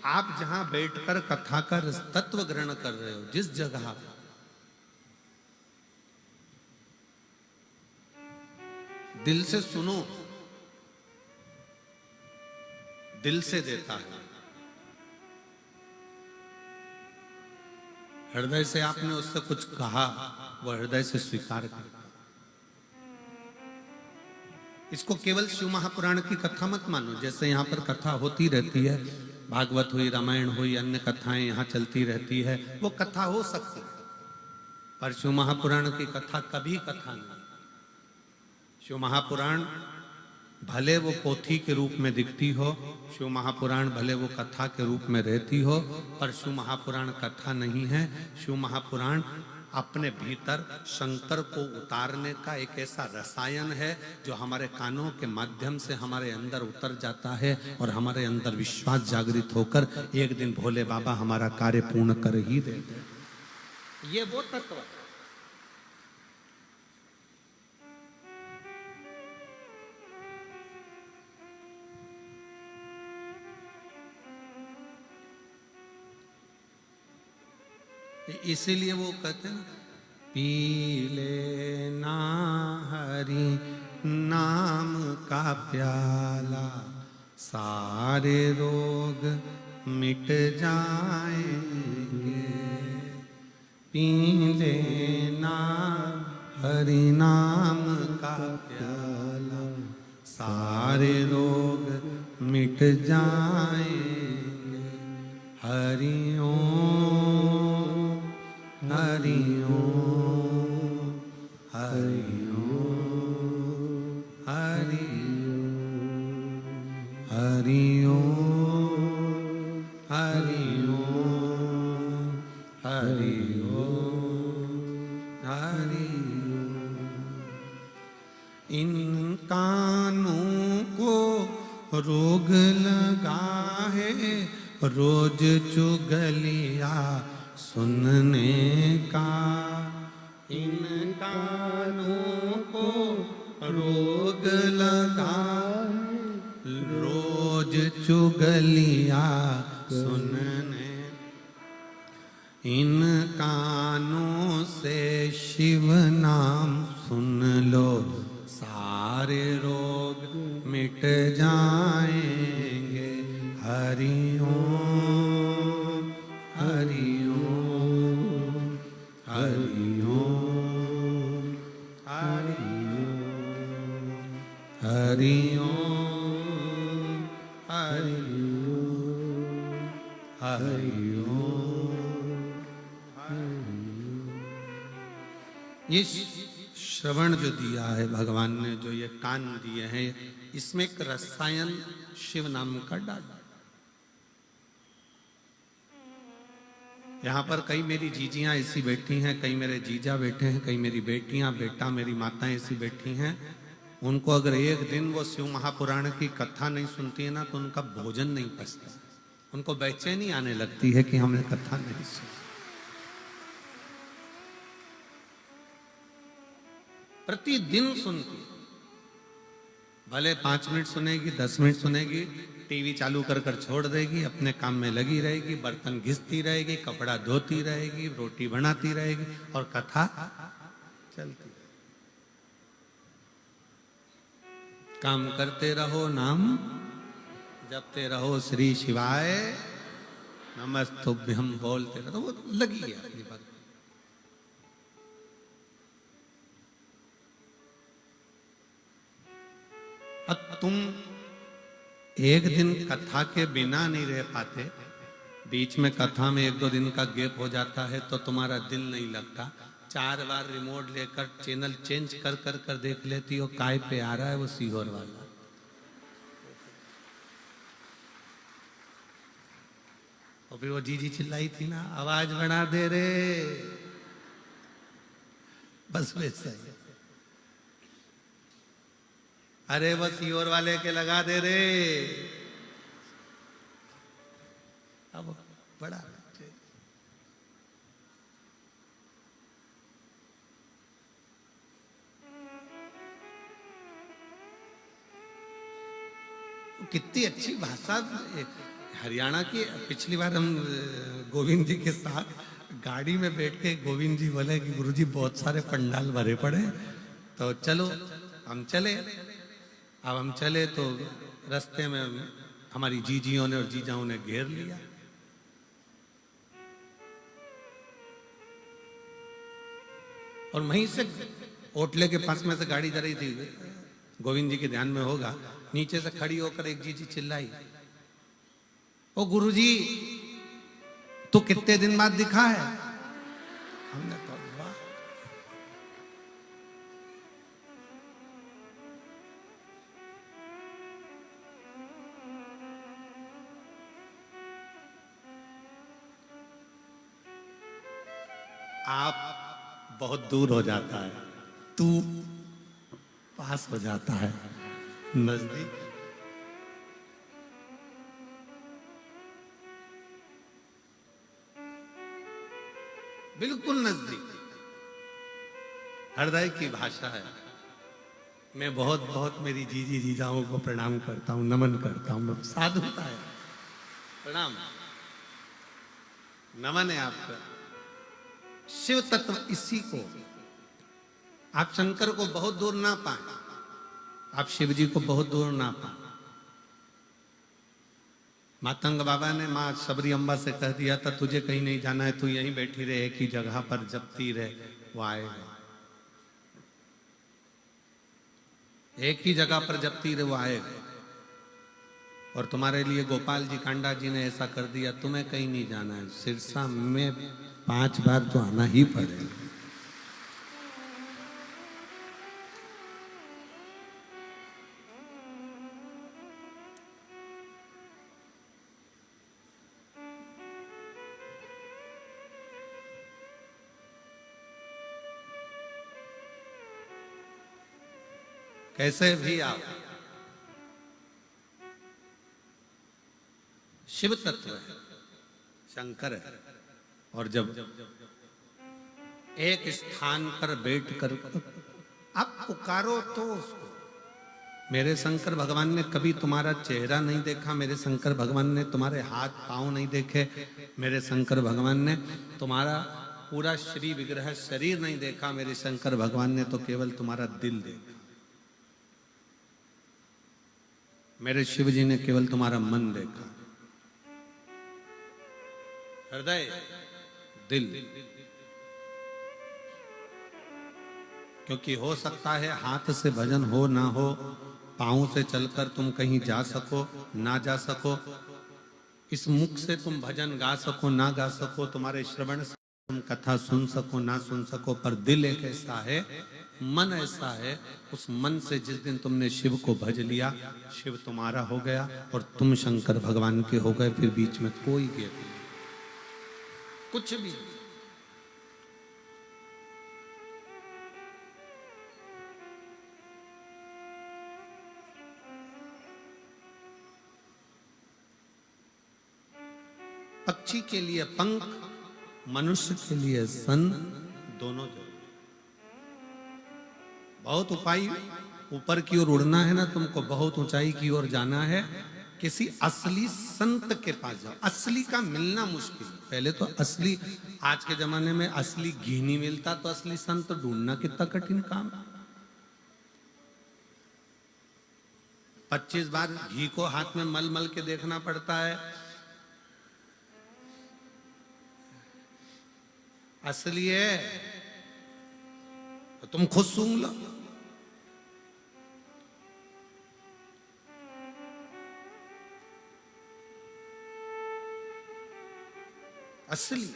आप जहां बैठकर कथा का तत्व ग्रहण कर रहे हो, जिस जगह दिल से सुनो, दिल से देता है। हृदय से आपने उससे कुछ कहा, वह हृदय से स्वीकार कर। इसको केवल शिव महापुराण की कथा मत मानो। जैसे यहाँ पर कथा होती रहती है, भागवत हुई, रामायण हुई, अन्य कथाएं यहाँ चलती रहती है, वो कथा हो सकती है, पर शिव महापुराण की कथा कभी कथा नहीं। शिव महापुराण भले वो पोथी के रूप में दिखती हो, शिव महापुराण भले वो कथा के रूप में रहती हो, पर शिव महापुराण कथा नहीं है। शिव महापुराण अपने भीतर शंकर को उतारने का एक ऐसा रसायन है जो हमारे कानों के माध्यम से हमारे अंदर उतर जाता है और हमारे अंदर विश्वास जागृत होकर एक दिन भोले बाबा हमारा कार्य पूर्ण कर ही देते हैं। ये वो तत्व है। इसीलिए वो कहते हैं, पी लेना हरि नाम का प्याला, सारे रोग मिट जाएंगे। पी लेना हरि नाम का प्याला, सारे रोग मिट जाएंगे। हरि ओम, हरि ओम, हरि ओम, हरि ओम, हरि ओम, हरि ओम, हरि ओम, हरि ओम। इन कानों को रोग लगा है रोज चुगलिया सुनने का। इन कानों को रोग लगा रोज चुगलिया सुनने। इन कानों से शिव नाम सुन लो, सारे रोग मिट जाएंगे। हरि ओम, हरि ओम, हरि ओम, हरि ओम, हरि ओम, हरि ओम, हरि ओम, हरि ओम। ये श्रवण जो दिया है भगवान ने, जो ये कान दिए हैं, इसमें एक रसायन शिव नाम का डाला। यहाँ पर कई मेरी जीजियां ऐसी बैठी हैं, कई मेरे जीजा बैठे हैं, कई मेरी बेटियां, बेटा, मेरी माताएं ऐसी बैठी हैं। उनको अगर एक दिन वो शिव महापुराण की कथा नहीं सुनती है ना, तो उनका भोजन नहीं पचता। उनको बेचैनी आने लगती है कि हमने कथा नहीं सुनी। प्रतिदिन सुनती, भले 5 मिनट सुनेगी, 10 मिनट सुनेगी, टीवी चालू कर कर छोड़ देगी, अपने काम में लगी रहेगी, बर्तन घिसती रहेगी, कपड़ा धोती रहेगी, रोटी बनाती रहेगी और कथा चलती। काम करते रहो, नाम जपते रहो, श्री शिवाय नमस्तुभ्यम बोलते रहो, वो लगी है अपनी बात। अब तुम एक दिन कथा के बिना नहीं रह पाते, बीच में कथा में 1-2 दिन का गैप हो जाता है तो तुम्हारा दिल नहीं लगता। 4 बार रिमोट लेकर चैनल चेंज कर कर कर देख लेती हो, काय पे आ रहा है वो सीहोर वाला। और फिर वो जीजी चिल्लाई थी ना, आवाज बढ़ा दे रे, बस वैसा ही। अरे वो सीहोर वाले के लगा दे रे, अब बड़ा कितनी अच्छी भाषा, हरियाणा की पिछली बार हम गोविंद जी के साथ गाड़ी में बैठ के गोविंद जी बोले कि गुरुजी बहुत सारे पंडाल भरे पड़े, तो चलो हम चले। अब हम चले तो रास्ते में हमारी जीजियों ने और जीजाओं ने घेर लिया। और वहीं से ओटले के पास में से गाड़ी जा रही थी, गोविंद जी के ध्यान में होगा, नीचे से खड़ी होकर एक जीजी चिल्लाई, ओ गुरुजी तू कितने दिन बाद दिखा है? हमने कहा वाह। आप बहुत दूर हो जाता है, तू पास हो जाता है, नजदीक। बिल्कुल नजदीक, हृदय की भाषा है। मैं बहुत बहुत मेरी जीजी जीजाओं को प्रणाम करता हूं, नमन करता हूं। साधुता है, प्रणाम, नमन है आपका। शिव तत्व इसी को, आप शंकर को बहुत दूर ना पाए, आप शिव जी को बहुत दूर ना पाए। मातंग बाबा ने माँ शबरी अम्बा से कह दिया था, तुझे कहीं नहीं जाना है, तू यहीं बैठी रहे, एक ही जगह पर जपती रहे, वो आएगा। एक ही जगह पर जपती रहे, वो आएगा। और तुम्हारे लिए गोपाल जी कांडा जी ने ऐसा कर दिया, तुम्हें कहीं नहीं जाना है, सिरसा में 5 बार तो आना ही पड़ेगा। कैसे भी आप शिव तत्व है, शंकर है। और जब एक स्थान पर बैठकर आप पुकारो तो उसको, मेरे शंकर भगवान ने कभी तुम्हारा चेहरा नहीं देखा, मेरे शंकर भगवान ने तुम्हारे हाथ पांव नहीं देखे, मेरे शंकर भगवान ने तुम्हारा पूरा श्री विग्रह शरीर नहीं देखा, मेरे शंकर भगवान ने तो केवल तुम्हारा दिल देखा। मेरे शिव जी ने केवल तुम्हारा मन देखा, हृदय, दिल। क्योंकि हो सकता है हाथ से भजन हो ना हो, पांव से चलकर तुम कहीं जा सको ना जा सको, इस मुख से तुम भजन गा सको ना गा सको, तुम्हारे श्रवण से तुम कथा सुन सको ना सुन सको, पर दिल एक ऐसा है, मन ऐसा है, उस मन से जिस दिन तुमने शिव को भज लिया, शिव तुम्हारा हो गया और तुम शंकर भगवान के हो गए। फिर बीच में कोई गैप नहीं, कुछ भी। पक्षी के लिए पंख, मनुष्य के लिए सन, दोनों जरूरी। बहुत उपाय, ऊपर की ओर उड़ना है ना तुमको, बहुत ऊंचाई की ओर जाना है, किसी असली संत के पास जाओ। असली का मिलना मुश्किल है। पहले तो असली, आज के जमाने में असली घी नहीं मिलता, तो असली संत ढूंढना कितना कठिन काम। 25 बार घी को हाथ में मल मल के देखना पड़ता है। असली है तो तुम खुद सूंघ लो। असली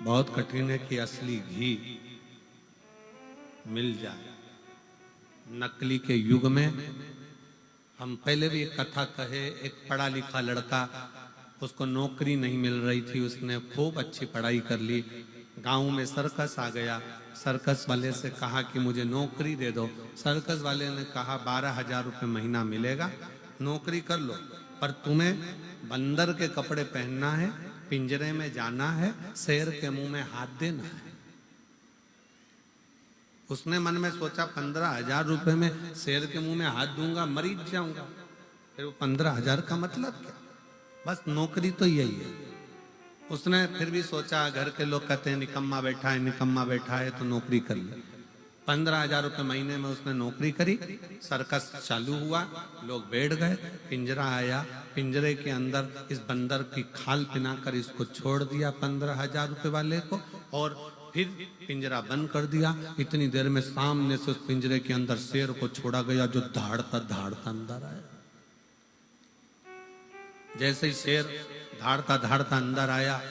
बहुत कठिन है कि असली घी मिल जाए। नकली के युग में हम पहले भी एक कथा कहे, एक पढ़ा लिखा लड़का, उसको नौकरी नहीं मिल रही थी, उसने खूब अच्छी पढ़ाई कर ली, गांव में सर्कस आ गया, सर्कस वाले से कहा कि मुझे नौकरी दे दो। सर्कस वाले ने कहा 12,000 रुपये महीना मिलेगा, नौकरी कर लो, पर तुम्हें बंदर के कपड़े पहनना है, पिंजरे में जाना है, शेर के मुंह में हाथ देना है। उसने मन में सोचा 15,000 रुपये में शेर के मुंह में हाथ दूंगा, मरीज जाऊंगा। फिर वो 15,000 का मतलब क्या? बस नौकरी तो यही है। उसने फिर भी सोचा, घर के लोग कहते हैं निकम्मा बैठा है, निकम्मा बैठा है, तो नौकरी कर ली। 15,000 रुपये महीने में उसने नौकरी करी। सर्कस चालू हुआ, लोग बैठ गए, पिंजरा आया, पिंजरे के अंदर इस बंदर की खाल पिनाकर इसको छोड़ दिया 15,000 रुपये वाले को, और फिर पिंजरा बंद कर दिया। इतनी देर में सामने से उस पिंजरे के अंदर शेर को छोड़ा गया, जो धाड़ता धाड़ता अंदर आया। जैसे ही शेर धाड़ता धाड़ता अंदर आया,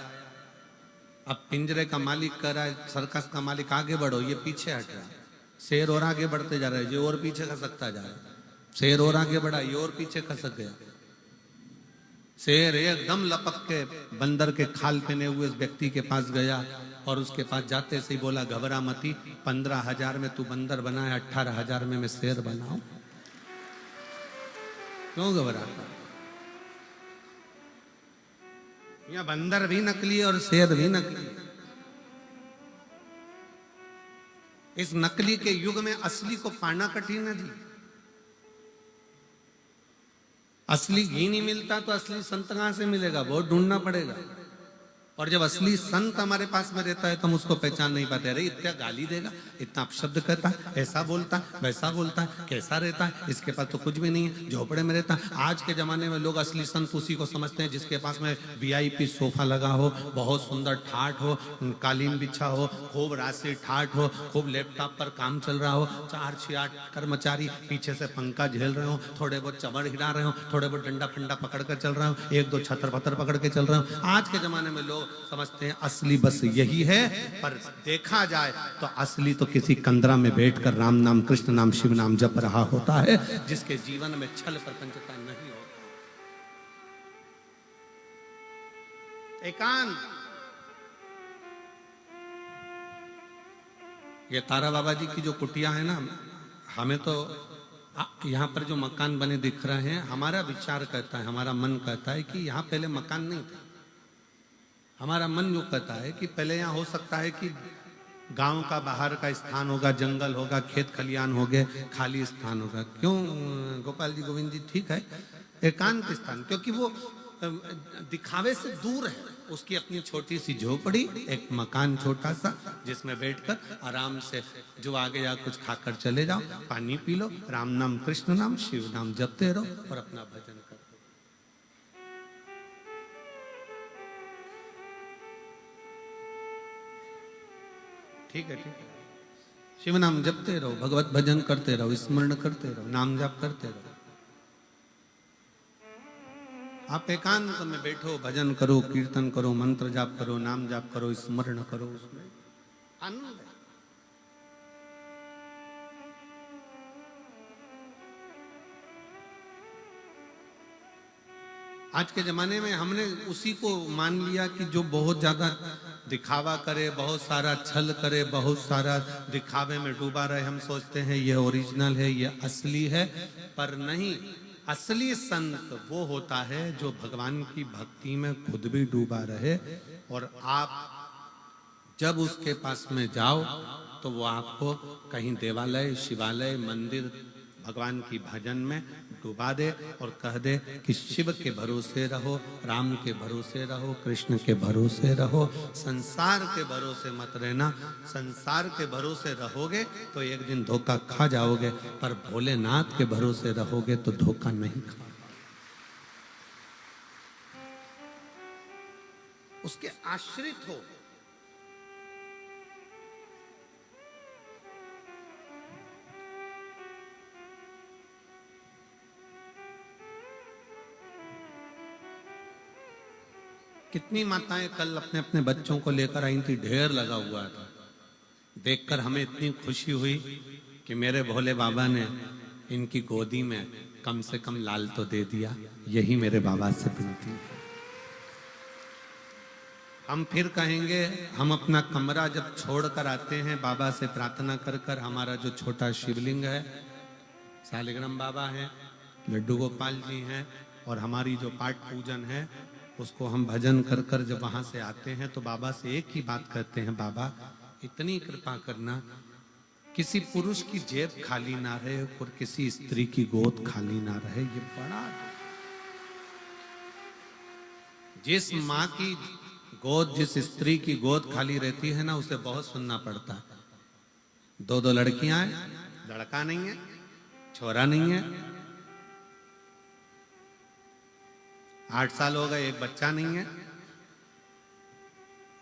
अब पिंजरे का मालिक कह रहा है, सर्कस का मालिक आगे बढ़ो, ये पीछे हट रहा है। शेर और आगे बढ़ते जा रहा है, ये और पीछे खसकता जा रहा है। शेर और आगे बढ़ा, ये और पीछे खसक गया। शेर एकदम लपक के बंदर के खाल पहने हुए उस व्यक्ति के पास गया, और उसके पास जाते से ही बोला, घबरा मती, 15,000 में तू बंदर बना है, 18,000 में मैं शेर बनाऊं। क्यों घबराता? या बंदर भी नकली और शेर भी नकली। इस नकली के युग में असली को पाना कठिन है जी। असली घी नहीं मिलता तो असली संत कहां से मिलेगा? बहुत ढूंढना पड़ेगा। और जब असली संत हमारे पास में रहता है तो हम उसको पहचान नहीं पाते। अरे इतना गाली देगा, इतना अपशब्द कहता है, ऐसा बोलता है, वैसा बोलता है, कैसा रहता है, इसके पास तो कुछ भी नहीं है, झोपड़े में रहता है। आज के जमाने में लोग असली संत उसी को समझते हैं जिसके पास में VIP सोफा लगा हो, बहुत सुंदर ठाठ हो, कालीन बिछा हो, खूब राशि ठाठ हो, खूब लैपटॉप पर काम चल रहा हो, 4-6-8 कर्मचारी पीछे से पंखा झेल रहे हो, थोड़े बहुत चमड़ हिला रहे हो, थोड़े बहुत डंडा फंडा पकड़ कर चल रहे हो, 1-2 छतर पत्थर पकड़ के चल रहे हो। आज के जमाने में लोग समझते हैं असली बस यही है। पर देखा जाए तो असली तो किसी कंदरा में बैठकर राम नाम, कृष्ण नाम, शिव नाम जप रहा होता है, जिसके जीवन में छल प्रपंचता नहीं होता। एकांत। ये तारा बाबा जी की जो कुटिया है ना, हमें तो यहाँ पर जो मकान बने दिख रहे हैं, हमारा विचार कहता है, हमारा मन कहता है कि यहाँ पहले मकान नहीं था। हमारा मन जो कहता है कि पहले यहाँ हो सकता है कि गांव का बाहर का स्थान होगा, जंगल होगा, खेत खलियान होंगे, खाली स्थान होगा। क्यों गोपाल जी, गोविंद जी? ठीक है, एकांत स्थान, क्योंकि वो दिखावे से दूर है। उसकी अपनी छोटी सी झोपड़ी, एक मकान छोटा सा, जिसमें बैठकर आराम से जो आ गया कुछ खाकर चले जाओ, पानी पी लो, राम नाम, कृष्ण नाम, शिव नाम जपते रहो और अपना भजन करो। ठीक है, ठीक है। शिव नाम जपते रहो, भगवत भजन करते रहो, स्मरण करते रहो, नाम जाप करते रहो। आप एकांत में बैठो, भजन करो, कीर्तन करो, मंत्र जाप करो, नाम जाप करो, स्मरण करो, उसमें आनंद है। आज के जमाने में हमने उसी को मान लिया कि जो बहुत ज्यादा दिखावा करे, बहुत सारा छल करे, बहुत सारा दिखावे में डूबा रहे, हम सोचते हैं ये ओरिजिनल है, ये असली है। पर नहीं, असली संत वो होता है जो भगवान की भक्ति में खुद भी डूबा रहे, और आप जब उसके पास में जाओ तो वो आपको कहीं देवालय, शिवालय, मंदिर, भगवान की भजन में डुबा दे और कह दे कि शिव के भरोसे रहो, राम के भरोसे रहो, कृष्ण के भरोसे रहो, संसार के भरोसे मत रहना। संसार के भरोसे रहोगे तो एक दिन धोखा खा जाओगे, पर भोलेनाथ के भरोसे रहोगे तो धोखा नहीं खा। उसके आश्रित हो। कितनी माताएं कल अपने अपने बच्चों को लेकर आई थी, ढेर लगा हुआ था। देखकर हमें इतनी खुशी हुई कि मेरे भोले बाबा ने इनकी गोदी में कम से कम लाल तो दे दिया। यही मेरे बाबा से विनती है। हम फिर कहेंगे, हम अपना कमरा जब छोड़ कर आते हैं बाबा से प्रार्थना कर कर, हमारा जो छोटा शिवलिंग है, शालिग्राम बाबा है, लड्डू गोपाल जी हैं, और हमारी जो पाठ पूजन है उसको हम भजन कर कर जब वहां से आते हैं तो बाबा से एक ही बात कहते हैं, बाबा इतनी कृपा करना, किसी पुरुष की जेब खाली ना रहे और किसी स्त्री की गोद खाली ना रहे। ये बड़ा जिस माँ की गोद, जिस स्त्री की गोद खाली रहती है ना, उसे बहुत सुनना पड़ता है। दो दो लड़कियां हैं, लड़का नहीं है, छोरा नहीं है, 8 साल हो गए, एक बच्चा नहीं है।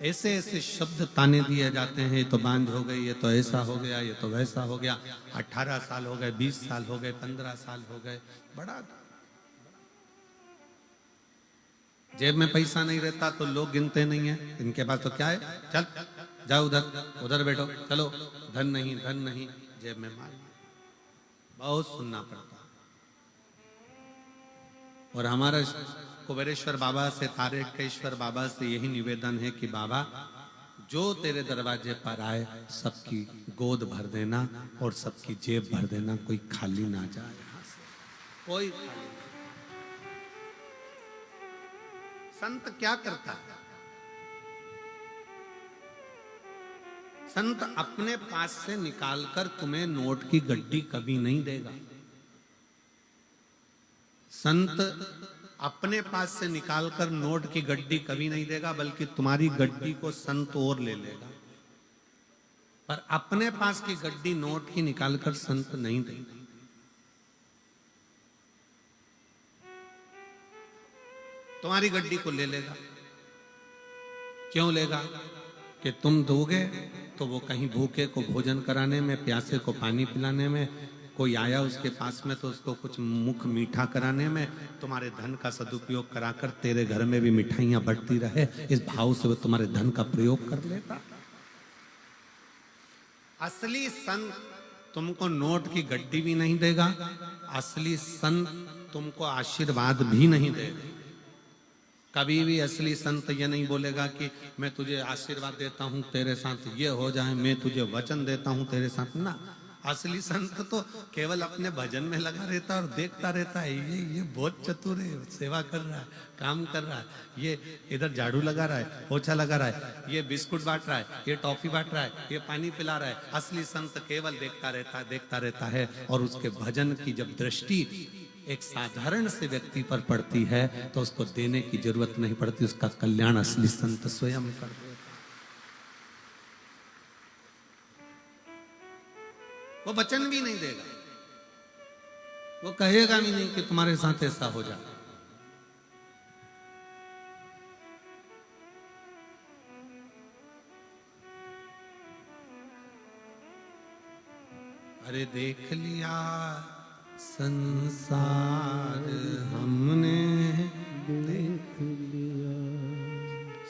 ऐसे ऐसे शब्द ताने दिए जाते हैं, ये तो बांझ हो गई, ये तो ऐसा हो गया, ये तो वैसा हो गया। 18 साल हो गए, 20 साल हो गए, 15 साल हो गए। बड़ा जेब में पैसा नहीं रहता तो लोग गिनते नहीं है, इनके पास तो क्या है, चल जाओ उधर, उधर बैठो, चलो, धन नहीं, धन नहीं, जेब में माल। बहुत सुनना पड़ता। और हमारा कुबेरेश्वर बाबा से, तारकेश्वर बाबा से यही निवेदन है कि बाबा, जो तेरे दरवाजे पर आए सबकी गोद भर देना और सबकी जेब भर देना, कोई खाली ना जाए यहां से, कोई खाली। संत क्या करता है? संत अपने पास से निकालकर तुम्हें नोट की गड्डी कभी नहीं देगा। संत अपने पास से निकालकर नोट की गड्डी कभी नहीं देगा, बल्कि तुम्हारी गड्डी को संत और ले लेगा। पर अपने पास की गड्डी नोट की निकालकर संत नहीं देगा। तुम्हारी गड्डी को ले लेगा। क्यों लेगा? कि तुम दोगे तो वो कहीं भूखे को भोजन कराने में, प्यासे को पानी पिलाने में, कोई आया उसके पास में तो उसको कुछ मुख मीठा कराने में, तुम्हारे धन का सदुपयोग कराकर तेरे घर में भी मिठाइयां बढ़ती रहे, इस भाव से वो तुम्हारे धन का प्रयोग कर लेता। असली संत तुमको नोट की गड्डी भी नहीं देगा, असली संत तुमको आशीर्वाद भी नहीं देगा। कभी भी असली संत ये नहीं बोलेगा कि मैं तुझे आशीर्वाद देता हूं, तेरे साथ ये हो जाए, मैं तुझे वचन देता हूं तेरे साथ, ना। असली संत तो केवल अपने भजन में लगा रहता है और देखता रहता है, ये बहुत चतुर है, सेवा कर रहा है, काम कर रहा है, ये इधर झाड़ू लगा रहा है, पोछा लगा रहा है, ये बिस्कुट बांट रहा है, ये टॉफी बांट रहा है, ये पानी पिला रहा है। असली संत केवल देखता रहता है। और उसके भजन की जब दृष्टि एक साधारण से व्यक्ति पर पड़ती है तो उसको देने की जरूरत नहीं पड़ती, उसका कल्याण असली संत स्वयं कर देता। वो वचन भी नहीं देगा, वो कहेगा भी नहीं कि तुम्हारे साथ ऐसा हो जाए। अरे देख लिया संसार हमने, देख लिया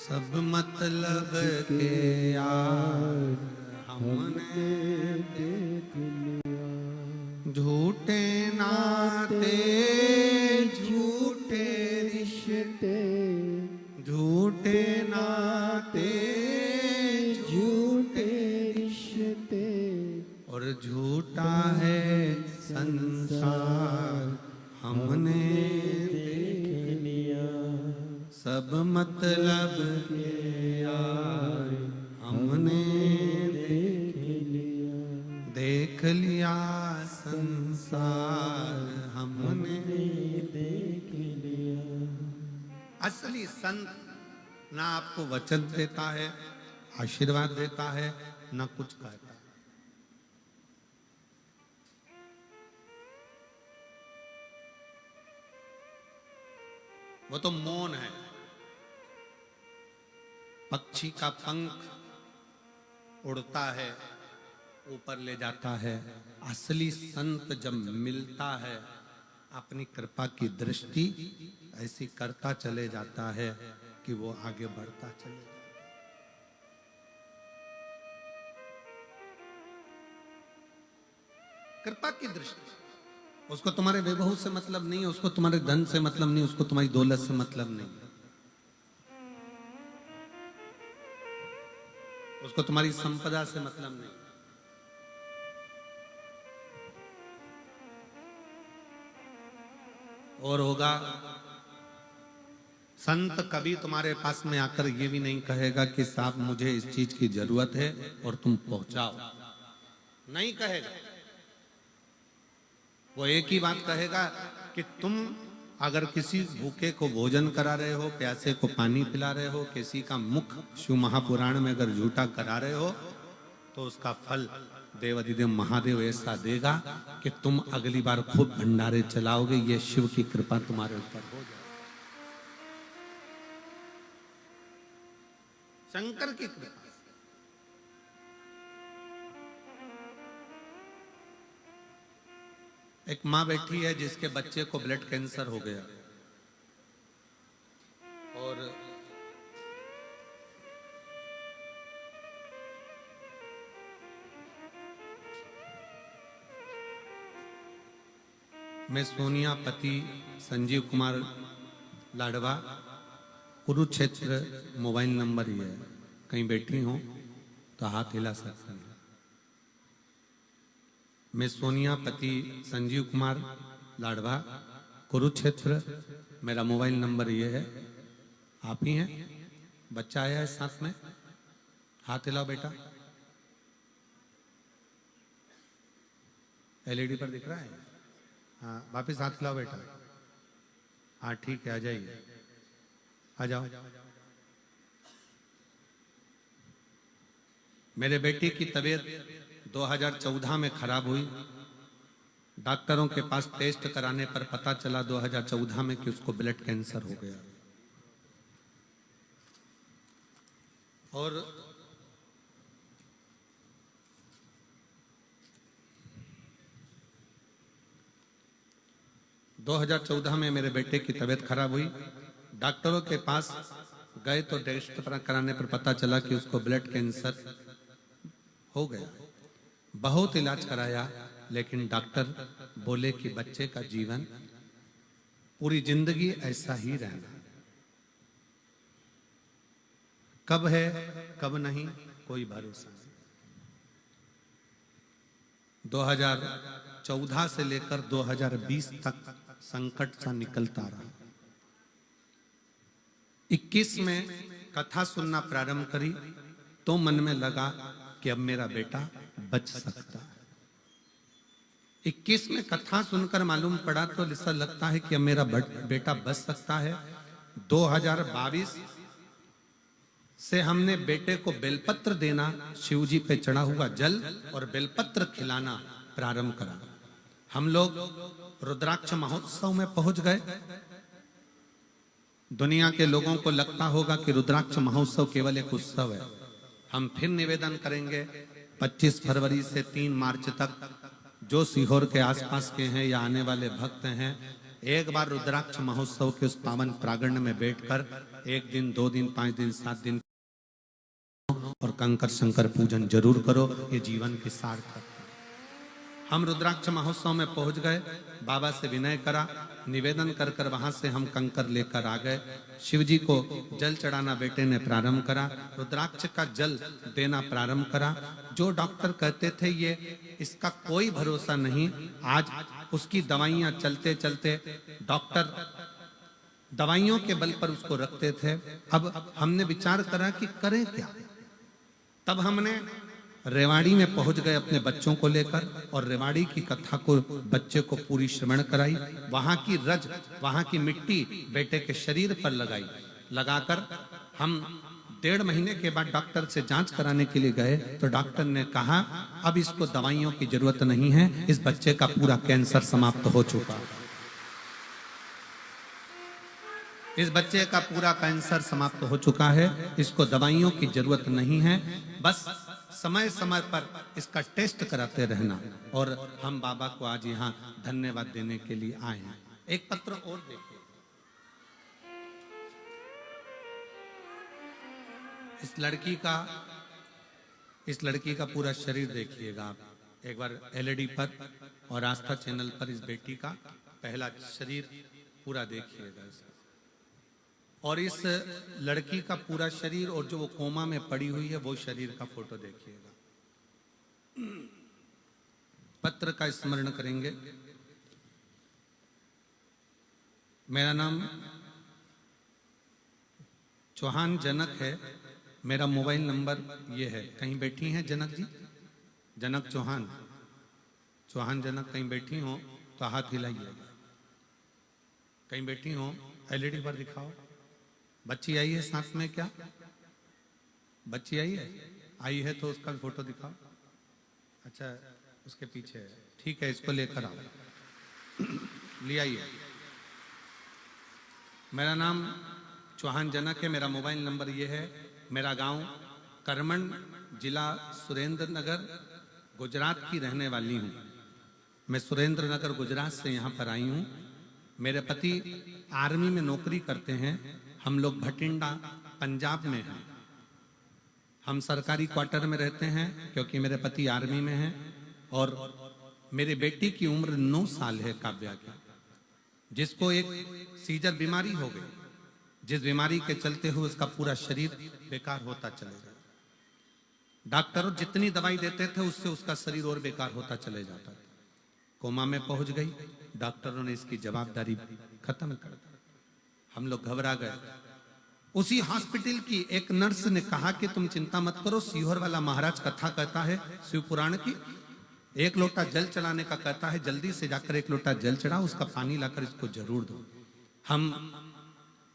सब मतलब के यार हमने, देख लिया झूठे नाते, झूठे रिश्ते, झूठे नाते, झूठे रिश्ते, और झूठा है संसार हमने देख लिया, सब मतलब के यार हमने देख लिया, देख लिया संसार हमने देख लिया। असली संत ना आपको वचन देता है, आशीर्वाद देता है, ना कुछ कहता है। वो तो मौन है। पक्षी का पंख उड़ता है, ऊपर ले जाता है। असली संत जब मिलता है, अपनी कृपा की दृष्टि ऐसी करता चले जाता है कि वो आगे बढ़ता चले जाता है। कृपा की दृष्टि, उसको तुम्हारे वैभव से मतलब नहीं है, उसको तुम्हारे धन से मतलब नहीं, उसको तुम्हारी दौलत से मतलब नहीं, उसको तुम्हारी संपदा से मतलब नहीं। और होगा, संत कभी तुम्हारे पास में आकर ये भी नहीं कहेगा कि साहब मुझे इस चीज की जरूरत है और तुम पहुंचाओ, नहीं कहेगा। वो एक ही बात कहेगा कि तुम अगर किसी भूखे को भोजन करा रहे हो, प्यासे को पानी पिला रहे हो, किसी का मुख शिव महापुराण में अगर झूठा करा रहे हो, तो उसका फल देवाधिदेव महादेव ऐसा देगा कि तुम अगली बार खूब भंडारे चलाओगे। ये शिव की कृपा तुम्हारे ऊपर हो जाए, शंकर की कृपा। एक मां बैठी है जिसके बच्चे को ब्लड कैंसर हो गया और मैं सोनिया पति संजीव कुमार लाडवा, कुरुक्षेत्र, मोबाइल नंबर ये है। कहीं बैठी हो तो हाथ हिला सकते हैं। मैं सोनिया पति संजीव कुमार लाडवा, कुरुक्षेत्र, मेरा मोबाइल नंबर ये है। आप ही हैं? बच्चा आया है साथ में, हाथ हिलाओ बेटा। एलईडी पर दिख रहा है? हाँ, वापिस हाथ हिलाओ बेटा। हाँ ठीक है, आ जाइए, आ जाओ। मेरे बेटे की तबीयत 2014 में खराब हुई। डॉक्टरों के पास टेस्ट कराने पर पता चला 2014 में कि उसको ब्लड कैंसर हो गया। और दो 2014 में मेरे बेटे की तबीयत खराब हुई। डॉक्टरों के पास गए तो टेस्ट कराने पर पता चला कि उसको ब्लड कैंसर हो गया। बहुत इलाज कराया, लेकिन डॉक्टर बोले कि बच्चे का जीवन पूरी जिंदगी ऐसा ही रहना। कब है कब नहीं कोई भरोसा नहीं। 2014 से लेकर 2020 तक संकट सा निकलता रहा। 21 में कथा सुनना प्रारंभ करी तो मन में लगा कि अब मेरा बेटा बच सकता है। 21 में कथा सुनकर मालूम पड़ा तो ऐसा लगता है कि अब मेरा बेटा बच सकता है। 2022 से हमने बेटे को बेलपत्र देना, शिव जी पे चढ़ा हुआ जल और बेलपत्र खिलाना प्रारंभ करा। हम लोग रुद्राक्ष महोत्सव में पहुंच गए। दुनिया के लोगों को लगता होगा कि रुद्राक्ष महोत्सव केवल एक उत्सव है। हम फिर निवेदन करेंगे 25 फरवरी से 3 मार्च तक जो सीहोर के आसपास के हैं या आने वाले भक्त हैं, एक बार रुद्राक्ष महोत्सव के उस पावन प्रांगण में बैठकर 1 दिन 2 दिन 5 दिन 7 दिन और कंकर शंकर पूजन जरूर करो। ये जीवन की सार्थक। हम रुद्राक्ष महोत्सव में पहुंच गए, बाबा से विनय करा, निवेदन कर कर वहां से हम कंकर लेकर आ गए। शिव जी को जल चढ़ाना बेटे ने प्रारंभ करा, रुद्राक्ष का जल देना प्रारंभ करा। जो डॉक्टर कहते थे ये इसका कोई भरोसा नहीं, आज उसकी दवाइयां चलते चलते डॉक्टर दवाइयों के बल पर उसको रखते थे। अब हमने विचार करा कि करें क्या। तब हमने रेवाड़ी में पहुंच गए अपने बच्चों को लेकर और रेवाड़ी की कथा को बच्चे को पूरी श्रवण कराई। वहां की रज, वहां की मिट्टी बेटे के शरीर पर लगाई। लगाकर हम 1.5 महीने के बाद डॉक्टर से जांच कराने के लिए गए तो डॉक्टर ने कहा अब इसको दवाइयों की जरूरत नहीं है, इस बच्चे का पूरा कैंसर समाप्त हो चुका है। इस बच्चे का पूरा कैंसर समाप्त हो चुका है, इसको दवाइयों की जरूरत नहीं है, बस समय समय पर इसका टेस्ट कराते रहना। और हम बाबा को आज यहाँ धन्यवाद देने के लिए आए हैं। एक पत्र और देखिए, इस लड़की का पूरा शरीर देखिएगा आप एक बार एलईडी पर और आस्था चैनल पर। इस बेटी का पहला शरीर पूरा देखिएगा इसका। और इस लड़की का पूरा शरीर और जो वो कोमा में पड़ी हुई है वो शरीर का फोटो देखिएगा। पत्र का स्मरण करेंगे। मेरा नाम चौहान जनक है, मेरा मोबाइल नंबर ये है। कहीं बैठी हैं जनक जी? जनक चौहान, चौहान जनक कहीं बैठी हो तो हाथ हिलाइए। कहीं बैठी हो, एलईडी पर दिखाओ। बच्ची आई है साथ में क्या? बच्ची आई है? आई है तो उसका भी फोटो दिखाओ। अच्छा, उसके पीछे है, ठीक है, इसको लेकर आओ, ले आइए। मेरा नाम चौहान जनक है, मेरा मोबाइल नंबर ये है। मेरा गांव करमन, जिला सुरेंद्र नगर, गुजरात की रहने वाली हूँ। मैं सुरेंद्र नगर गुजरात से यहाँ पर आई हूँ। मेरे पति आर्मी में नौकरी करते हैं। हम लोग भटिंडा पंजाब में हैं। हम सरकारी क्वार्टर में रहते हैं क्योंकि मेरे पति आर्मी में हैं। और मेरी बेटी की उम्र 9 साल है, काव्या की, जिसको एक सीजर बीमारी हो गई, जिस बीमारी के चलते हुए उसका पूरा शरीर बेकार होता चलेगा। डॉक्टर जितनी दवाई देते थे उससे उसका शरीर और बेकार होता चले जाता था। कोमा में पहुंच गई। डॉक्टरों ने इसकी जवाबदारी खत्म कर दी। हम लोग घबरा गए। उसी हॉस्पिटल की एक नर्स ने कहा कि तुम चिंता मत करो, सीहोर वाला महाराज कथा कहता है शिव पुराण की, 1 लोटा जल चढ़ाने का कहता है, जल्दी से जाकर 1 लोटा जल चढ़ाओ, उसका पानी लाकर इसको जरूर दो। हम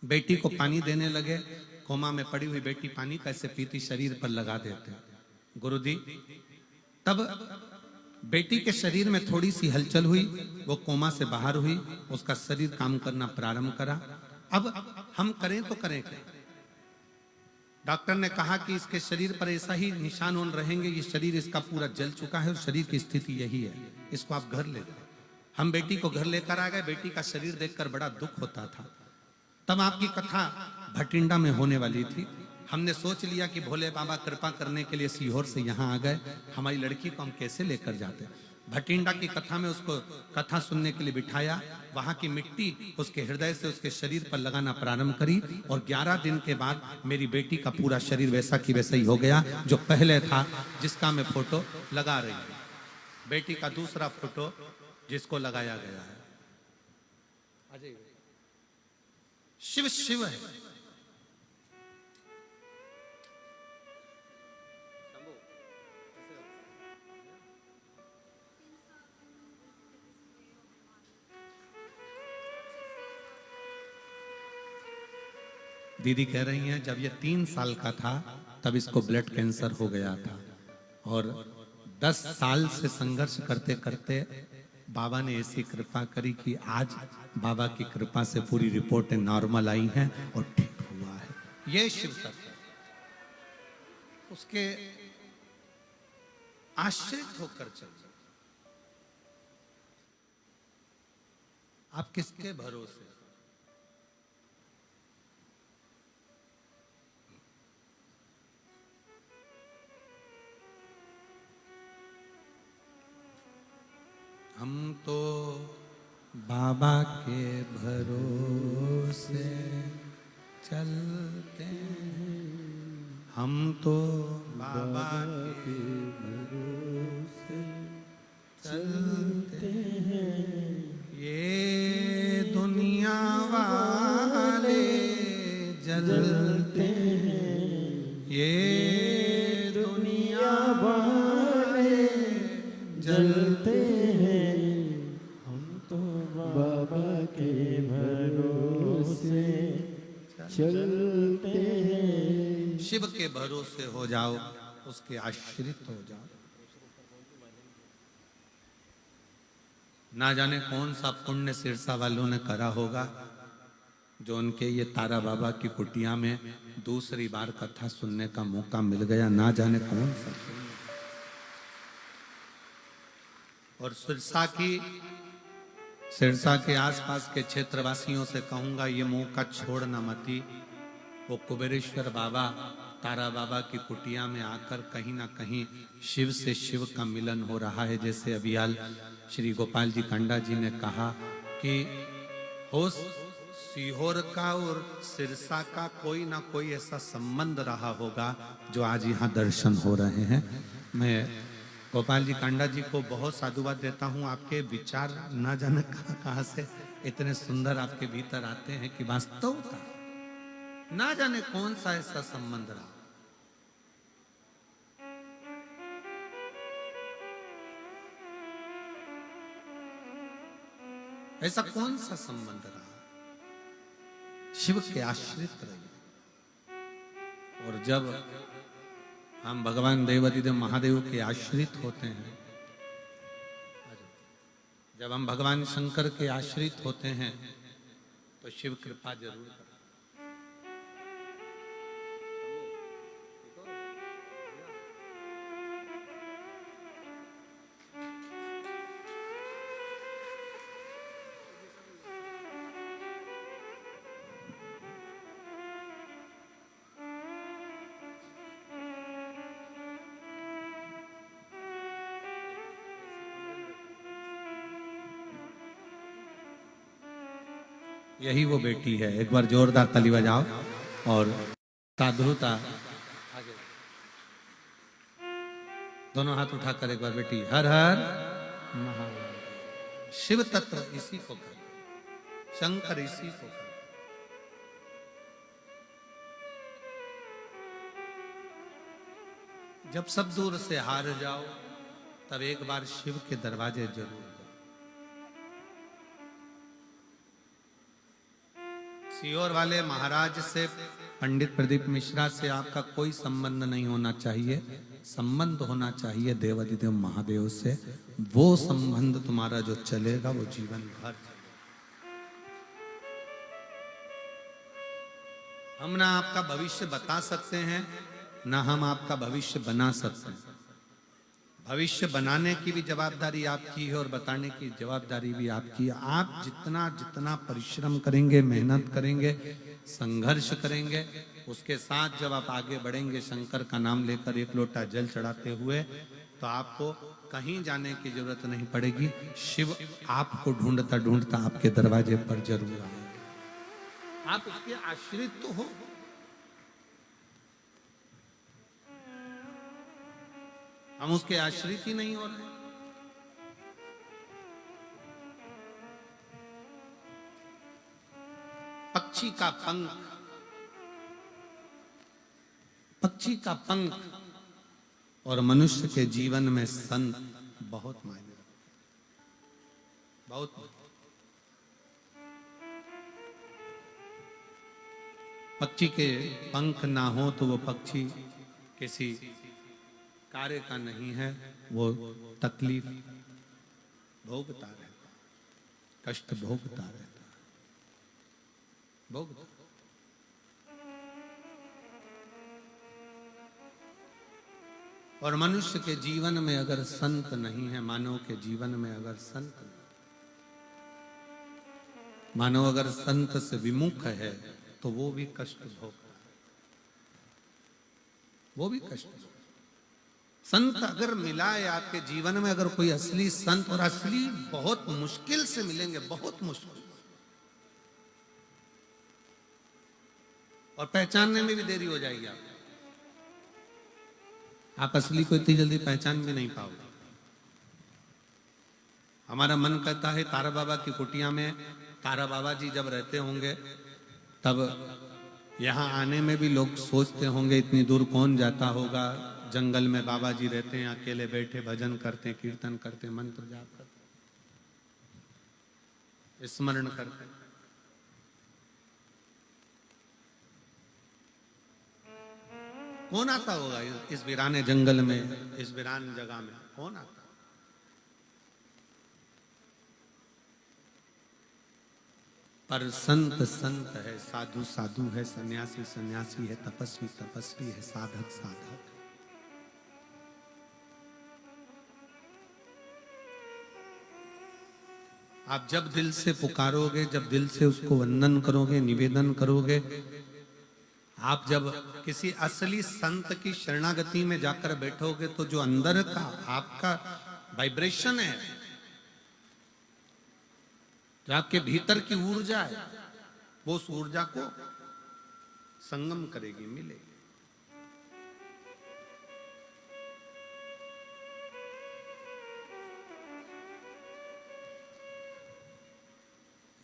बेटी को पानी देने लगे। कोमा में पड़ी हुई बेटी पानी कैसे पीती, शरीर पर लगा देते। गुरुजी, तब बेटी के शरीर में थोड़ी सी हलचल हुई, वो कोमा से बाहर हुई, उसका शरीर काम करना प्रारंभ करा। अब हम करें तो करें क्या? डॉक्टर ने कहा कि इसके शरीर पर ऐसा ही निशान ऑन रहेंगे, ये शरीर इसका पूरा जल चुका है और शरीर की स्थिति यही है, इसको आप घर ले जाओ। हम बेटी को घर लेकर आ गए। बेटी का शरीर देखकर बड़ा दुख होता था। तब आपकी कथा भटिंडा में होने वाली थी। हमने सोच लिया कि भोले बाबा कृपा करने के लिए सीहोर से यहाँ आ गए, हमारी लड़की को हम कैसे लेकर जाते। भटिंडा की कथा में उसको कथा सुनने के लिए बिठाया। वहां की मिट्टी उसके हृदय से उसके शरीर पर लगाना प्रारंभ करी और 11 दिन के बाद मेरी बेटी का पूरा शरीर वैसा की वैसा ही हो गया जो पहले था, जिसका मैं फोटो लगा रही हूँ। बेटी का दूसरा फोटो जिसको लगाया गया है। शिव शिव है। दीदी कह रही हैं जब ये 3 साल का था तब इसको ब्लड कैंसर हो गया था और 10 साल से संघर्ष करते करते बाबा ने ऐसी कृपा करी कि आज बाबा की कृपा से पूरी रिपोर्टें नॉर्मल आई हैं और ठीक हुआ है। ये शिव तत्व, उसके आश्रित होकर चल। आप किसके भरोसे? हम तो बाबा के भरोसे चलते हैं, हम तो बाबा के भरोसे चलते हैं। ये दुनिया वाले जलते हैं, ये दुनिया वाले जलते हैं, बाबा के भरोसे चलते हैं। शिव के भरोसे हो जाओ, उसके आश्रित हो जाओ। ना जाने कौन सा पुण्य सिरसा वालों ने करा होगा जो उनके ये तारा बाबा की कुटिया में दूसरी बार कथा सुनने का मौका मिल गया। ना जाने कौन सा। और सिरसा के आसपास के क्षेत्रवासियों से कहूंगा ये मौका छोड़ना मती। वो कुबेरेश्वर बाबा तारा बाबा की कुटिया में आकर कहीं ना कहीं शिव से शिव का मिलन हो रहा है। जैसे अभियाल श्री गोपाल जी कांडा जी ने कहा कि हो सीहोर का और सिरसा का कोई ना कोई ऐसा संबंध रहा होगा जो आज यहाँ दर्शन हो रहे हैं। मैं गोपाल जी कांडा जी को बहुत साधुवाद देता हूँ। आपके विचार ना जाने कहाँ से इतने सुंदर आपके भीतर आते हैं कि वास्तवता ना जाने कौन सा ऐसा संबंध रहा। ऐसा कौन सा संबंध रहा शिव के आश्रित रहिए। और जब हम भगवान देवाधिदेव महादेव के आश्रित होते हैं, जब हम भगवान शंकर के आश्रित होते हैं, तो शिव कृपा जरूर करते हैं। यही वो बेटी है। एक बार जोरदार ताली बजाओ और साधुता दोनों हाथ उठाकर एक बार बेटी हर हर महादेव। शिव तत्व इसी को कहते, शंकर इसी को कहते। जब सब दूर से हार जाओ, तब एक बार शिव के दरवाजे जरूर जाओ। सीहोर वाले महाराज से, पंडित प्रदीप मिश्रा से आपका कोई संबंध नहीं होना चाहिए। संबंध होना चाहिए देवाधिदेव महादेव से। वो संबंध तुम्हारा जो चलेगा वो जीवन भर चलेगा। हम ना आपका भविष्य बता सकते हैं, ना हम आपका भविष्य बना सकते हैं। भविष्य बनाने की भी जवाबदारी आपकी है और बताने की जवाबदारी भी आपकी है। आप जितना जितना परिश्रम करेंगे, मेहनत करेंगे, संघर्ष करेंगे, उसके साथ जब आप आगे बढ़ेंगे शंकर का नाम लेकर एक लोटा जल चढ़ाते हुए, तो आपको कहीं जाने की जरूरत नहीं पड़ेगी। शिव आपको ढूंढता ढूंढता आपके दरवाजे पर जरूर आएगा। आप उसके आश्रित तो हो। हम उसके आश्रित ही नहीं हो रहे। पक्षी का पंख, पक्षी का पंख और मनुष्य के जीवन में संत बहुत मायने रखते, बहुत। पक्षी के पंख ना हो तो वो पक्षी किसी कार्य का नहीं है। वो तकलीफ भोगता रहता, कष्ट भोगता रहता, भोगता। और मनुष्य के जीवन में अगर संत नहीं है, मानव के जीवन में अगर संत नहीं, मानव अगर संत से विमुख है, तो वो भी कष्ट भोगता है, वो भी कष्ट भोगता। संत अगर मिला है आपके जीवन में, अगर कोई असली संत, और असली बहुत मुश्किल से मिलेंगे, बहुत मुश्किल, और पहचानने में भी देरी हो जाएगी आप असली को इतनी जल्दी पहचान भी नहीं पाओगे। हमारा मन कहता है तारा बाबा की कुटिया में तारा बाबा जी जब रहते होंगे, तब यहाँ आने में भी लोग सोचते होंगे इतनी दूर कौन जाता होगा। जंगल में बाबा जी रहते हैं, अकेले बैठे भजन करते, कीर्तन करते, मंत्र जाप करते, स्मरण करते। कौन आता होगा इस वीराने जंगल में, इस वीरान जगह में कौन आता? पर संत संत है, साधु साधु है, सन्यासी सन्यासी है, तपस्वी तपस्वी है, साधक साधक। आप जब दिल से पुकारोगे, जब दिल से उसको वंदन करोगे, निवेदन करोगे, आप जब किसी असली संत की शरणागति में जाकर बैठोगे, तो जो अंदर का आपका वाइब्रेशन है, जो आपके भीतर की ऊर्जा है, वो उस ऊर्जा को संगम करेगी, मिलेगी।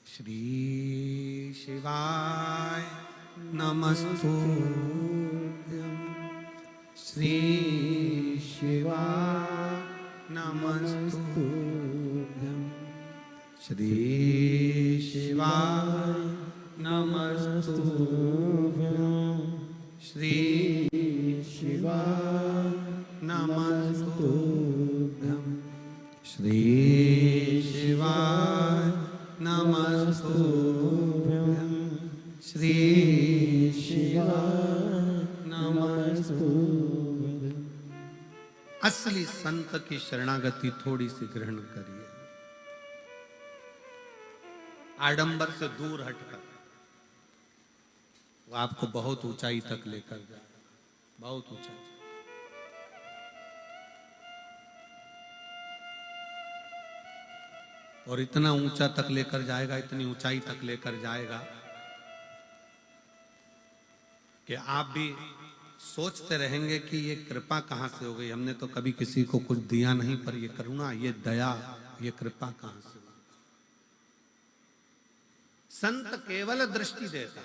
श्री शिवाय नमस्तुभ्यं, श्री शिवाय नमस्तुभ्यं, श्री शिवाय नमस्तुभ्यं श्री शिवाय नमस्तुभ्यं श्री शिवाय नमस्तुभ्यं श्री शिवाय नमस्तुभ्यं। असली संत की शरणागति थोड़ी सी ग्रहण करिए, आडंबर से दूर हटकर। वो आपको बहुत ऊंचाई तक लेकर जाए, बहुत ऊंचाई। और इतना ऊंचा तक लेकर जाएगा, इतनी ऊंचाई तक लेकर जाएगा कि आप भी सोचते रहेंगे कि ये कृपा कहां से हो गई। हमने तो कभी किसी को कुछ दिया नहीं, पर ये करुणा, ये दया, ये कृपा कहां से हुई। संत केवल दृष्टि देता,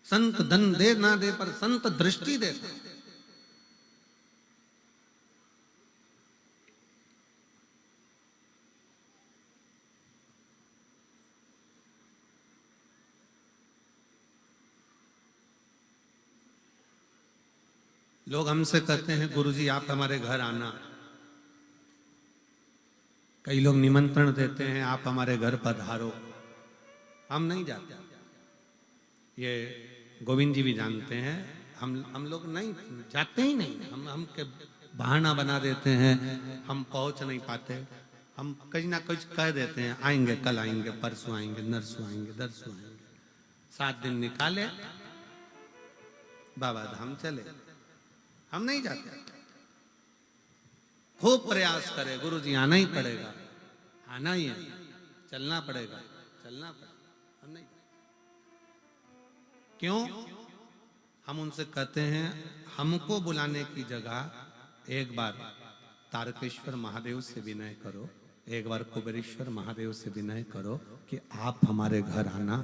संत धन दे ना दे, पर संत दृष्टि देता। लोग हमसे कहते हैं गुरुजी आप हमारे घर आना। कई लोग निमंत्रण देते हैं आप हमारे घर पधारो। हम नहीं जाते, ये गोविंद जी भी जानते हैं। हम लोग नहीं जाते ही नहीं। हम के बहाना बना देते हैं, हम पहुंच नहीं पाते। हम कहीं ना कुछ कह देते हैं, आएंगे, कल आएंगे, परसों आएंगे, नरसों आएंगे, दरसों आएंगे। 7 दिन निकाले, बाबा धाम चले। हम नहीं जाते। खूब प्रयास करे, गुरुजी आना ही पड़ेगा, आना ही है, चलना पड़ेगा, चलना पड़ेगा। हम नहीं। क्यों? हम उनसे कहते हैं हमको बुलाने की जगह एक बार तारकेश्वर महादेव से विनय करो, एक बार कुबेरेश्वर महादेव से विनय करो कि आप हमारे घर आना।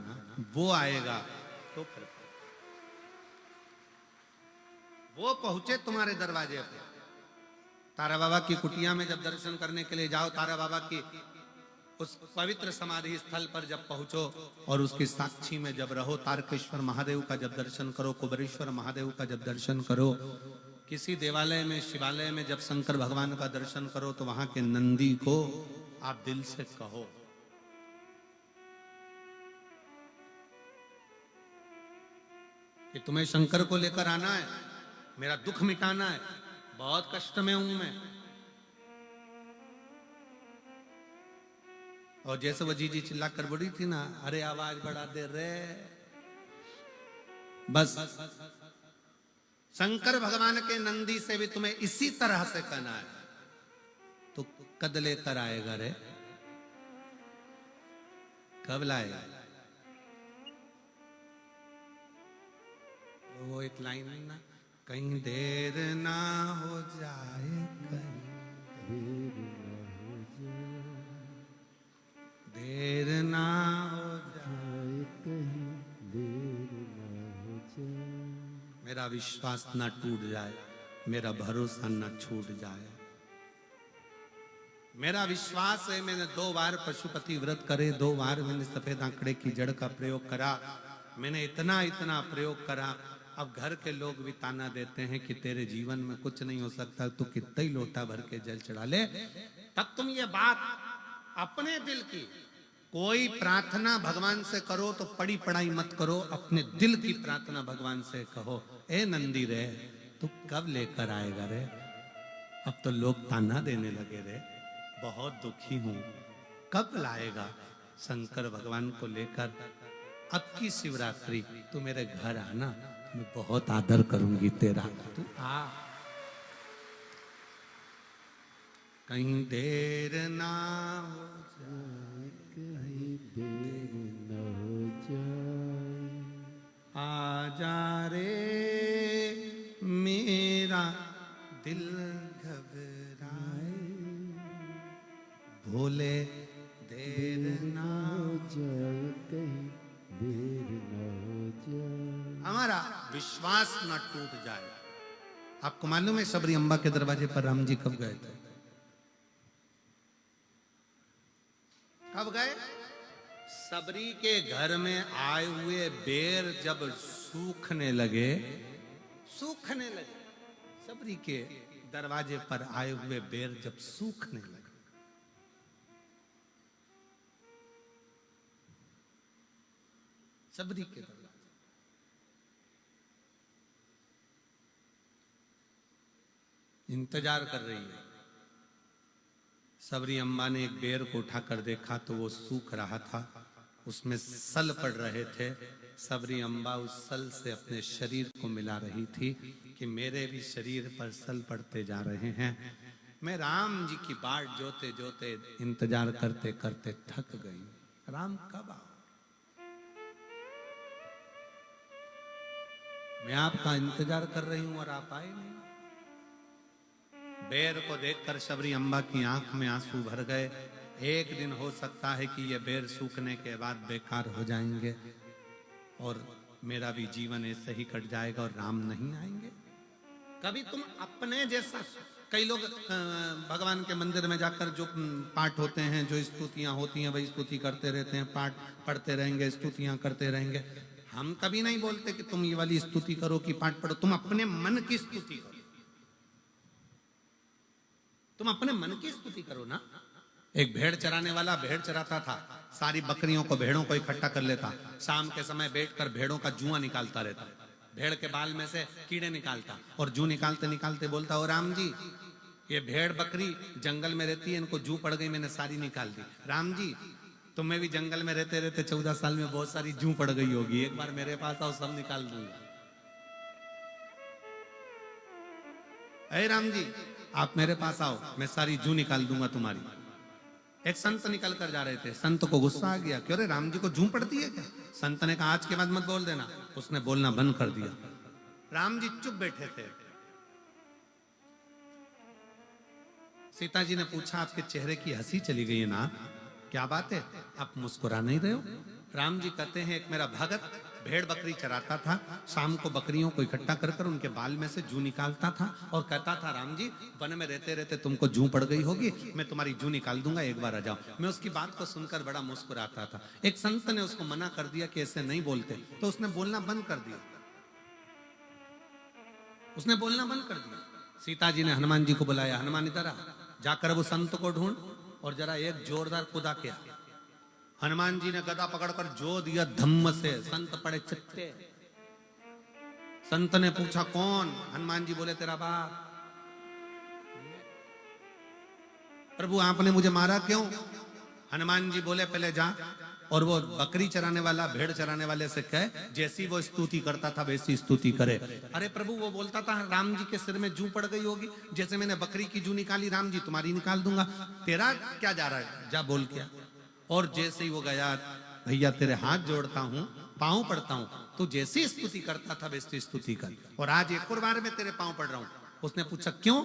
वो आएगा तो कृपा। वो पहुंचे तुम्हारे दरवाजे पे। तारा बाबा की कुटिया में जब दर्शन करने के लिए जाओ, तारा बाबा की उस पवित्र समाधि स्थल पर जब पहुंचो और उसकी साक्षी में जब रहो, तारकेश्वर महादेव का जब दर्शन करो, कुबेरेश्वर महादेव का जब दर्शन करो, किसी देवालय में, शिवालय में जब शंकर भगवान का दर्शन करो, तो वहां के नंदी को आप दिल से कहो कि तुम्हें शंकर को लेकर आना है, मेरा दुख मिटाना है, बहुत कष्ट में हूं मैं। और जैसे वो जीजी चिल्ला कर बोली थी ना, अरे आवाज बढ़ा दे रे। बस शंकर भगवान के नंदी से भी तुम्हें इसी तरह से कहना है। तो कद लेकर आएगा रे, कब लाएगा? वो एक लाइन है ना, कहीं देर ना हो जाए, देर ना हो जाए, कहीं देर ना हो जाए। मेरा विश्वास ना टूट जाए, मेरा भरोसा ना छूट जाए। मेरा विश्वास है, मैंने 2 बार पशुपति व्रत करे, 2 बार मैंने सफेद आंकड़े की जड़ का प्रयोग करा, मैंने इतना इतना प्रयोग करा। अब घर के लोग भी ताना देते हैं कि तेरे जीवन में कुछ नहीं हो सकता, तू कितना ही लोटा भर के जल चढ़ा ले। तब तुम ये बात अपने दिल की कोई प्रार्थना भगवान से करो तो पड़ी पढ़ाई मत करो, अपने दिल की प्रार्थना भगवान से कहो, ए नंदी रे तू कब लेकर आएगा रे? अब तो लोग ताना देने लगे रे, बहुत दुखी हूं, कब लाएगा शंकर भगवान को लेकर? अब की शिवरात्रि तू मेरे घर आना, मैं बहुत आदर करूंगी तेरा, तू आ। कहीं देर ना हो जाए, कहीं देर न हो जाए। आजा रे मेरा दिल घबराए, भोले देर ना हो जाए, कहीं देर न हो जाए। हमारा विश्वास न टूट जाए। आपको मालूम है सबरी अम्बा के दरवाजे पर राम जी कब गए थे? कब गए? सबरी के घर में आए हुए बेर जब सूखने लगे, सबरी के दरवाजे पर आए हुए बेर जब सूखने लगे, सबरी के दरवाजे इंतजार कर रही है। सबरी अम्बा ने एक बेर को उठाकर देखा तो वो सूख रहा था, उसमें सल पड़ रहे थे। सबरी अम्बा उस सल से अपने शरीर को मिला रही थी कि मेरे भी शरीर पर सल पड़ते जा रहे हैं। मैं राम जी की बाट जोते जोते इंतजार करते करते थक गई। राम कब आओ? मैं आपका इंतजार कर रही हूं और आप आए नहीं। बेर को देखकर सबरी अम्बा की आंख में आंसू भर गए। एक दिन हो सकता है कि ये बेर सूखने के बाद बेकार हो जाएंगे और मेरा भी जीवन ऐसे ही कट जाएगा और राम नहीं आएंगे। कभी तुम अपने जैसा, कई लोग भगवान के मंदिर में जाकर जो पाठ होते हैं, जो स्तुतियां होती हैं, वही स्तुति करते रहते हैं, पाठ पढ़ते रहेंगे, स्तुतियां करते रहेंगे। हम कभी नहीं बोलते कि तुम ये वाली स्तुति करो कि पाठ पढ़ो। तुम अपने मन की स्तुति करो, तुम अपने मन की स्तुति करो ना। एक भेड़ चराने वाला भेड़ चराता था, सारी बकरियों को, भेड़ों को इकट्ठा कर लेता, शाम के समय बैठकर भेड़ों का जुआ निकालता रहता, भेड़ के बाल में से कीड़े निकालता और जू निकालते निकालते बोलता, ओ राम जी, ये भेड़ बकरी जंगल में रहती है, इनको जू पड़ गई, मैंने सारी निकाल दी। राम जी, तुम्हें भी जंगल में रहते रहते 14 साल में बहुत सारी जू पड़ गई होगी, एक बार मेरे पास आओ, सब निकाल दूंगा। अरे राम जी, आप मेरे पास आओ, मैं सारी जू निकाल दूंगा तुम्हारी। एक संत निकल कर जा रहे थे, संत को गुस्सा आ गया, क्यों रे राम जी को जू पड़ती है क्या? संत ने कहा आज के बाद मत बोल देना। उसने बोलना बंद कर दिया। राम जी चुप बैठे थे। सीता जी ने पूछा, आपके चेहरे की हंसी चली गई है ना, क्या बात है, आप मुस्कुरा नहीं रहे हो? राम जी कहते हैं, एक मेरा भगत भेड़ बकरी चराता था, शाम को बकरियों को इकट्ठा कर कर उनके बाल में से जू निकालता था और कहता था, राम जी, वन में रहते रहते तुमको जू पड़ गई होगी, मैं तुम्हारी जू निकाल दूंगा, एक बार आ जाओ। मैं उसकी बात को सुनकर बड़ा मुस्कुराता था। एक संत ने उसको मना कर दिया कि ऐसे नहीं बोलते, तो उसने बोलना बंद कर दिया, उसने बोलना बंद कर दिया। सीता जी ने हनुमान जी को बुलाया, हनुमान इधर आ, जाकर वो संत को ढूंढ और जरा एक जोरदार कुदा किया। हनुमान जी ने गदा पकड़कर जो दिया धम्म से, संत पड़े चित्ते। संत ने पूछा कौन? हनुमान जी बोले, तेरा बाप। प्रभु आपने मुझे मारा क्यों? हनुमान जी बोले, पहले जा और वो बकरी चराने वाला, भेड़ चराने वाले से कहे, जैसी वो स्तुति करता था वैसी स्तुति करे। अरे प्रभु, वो बोलता था राम जी के सिर में जू पड़ गई होगी, जैसे मैंने बकरी की जू निकाली, राम जी तुम्हारी निकाल दूंगा, तेरा क्या जा रहा है, जा बोल क्या। और जैसे ही वो गया, भैया तेरे हाथ जोड़ता हूं, पांव पड़ता हूं, तू जैसी स्तुति करता था वैसी स्तुति कर, और आज एक और बार मैं तेरे पांव पड़ रहा हूं। उसने पूछा क्यों?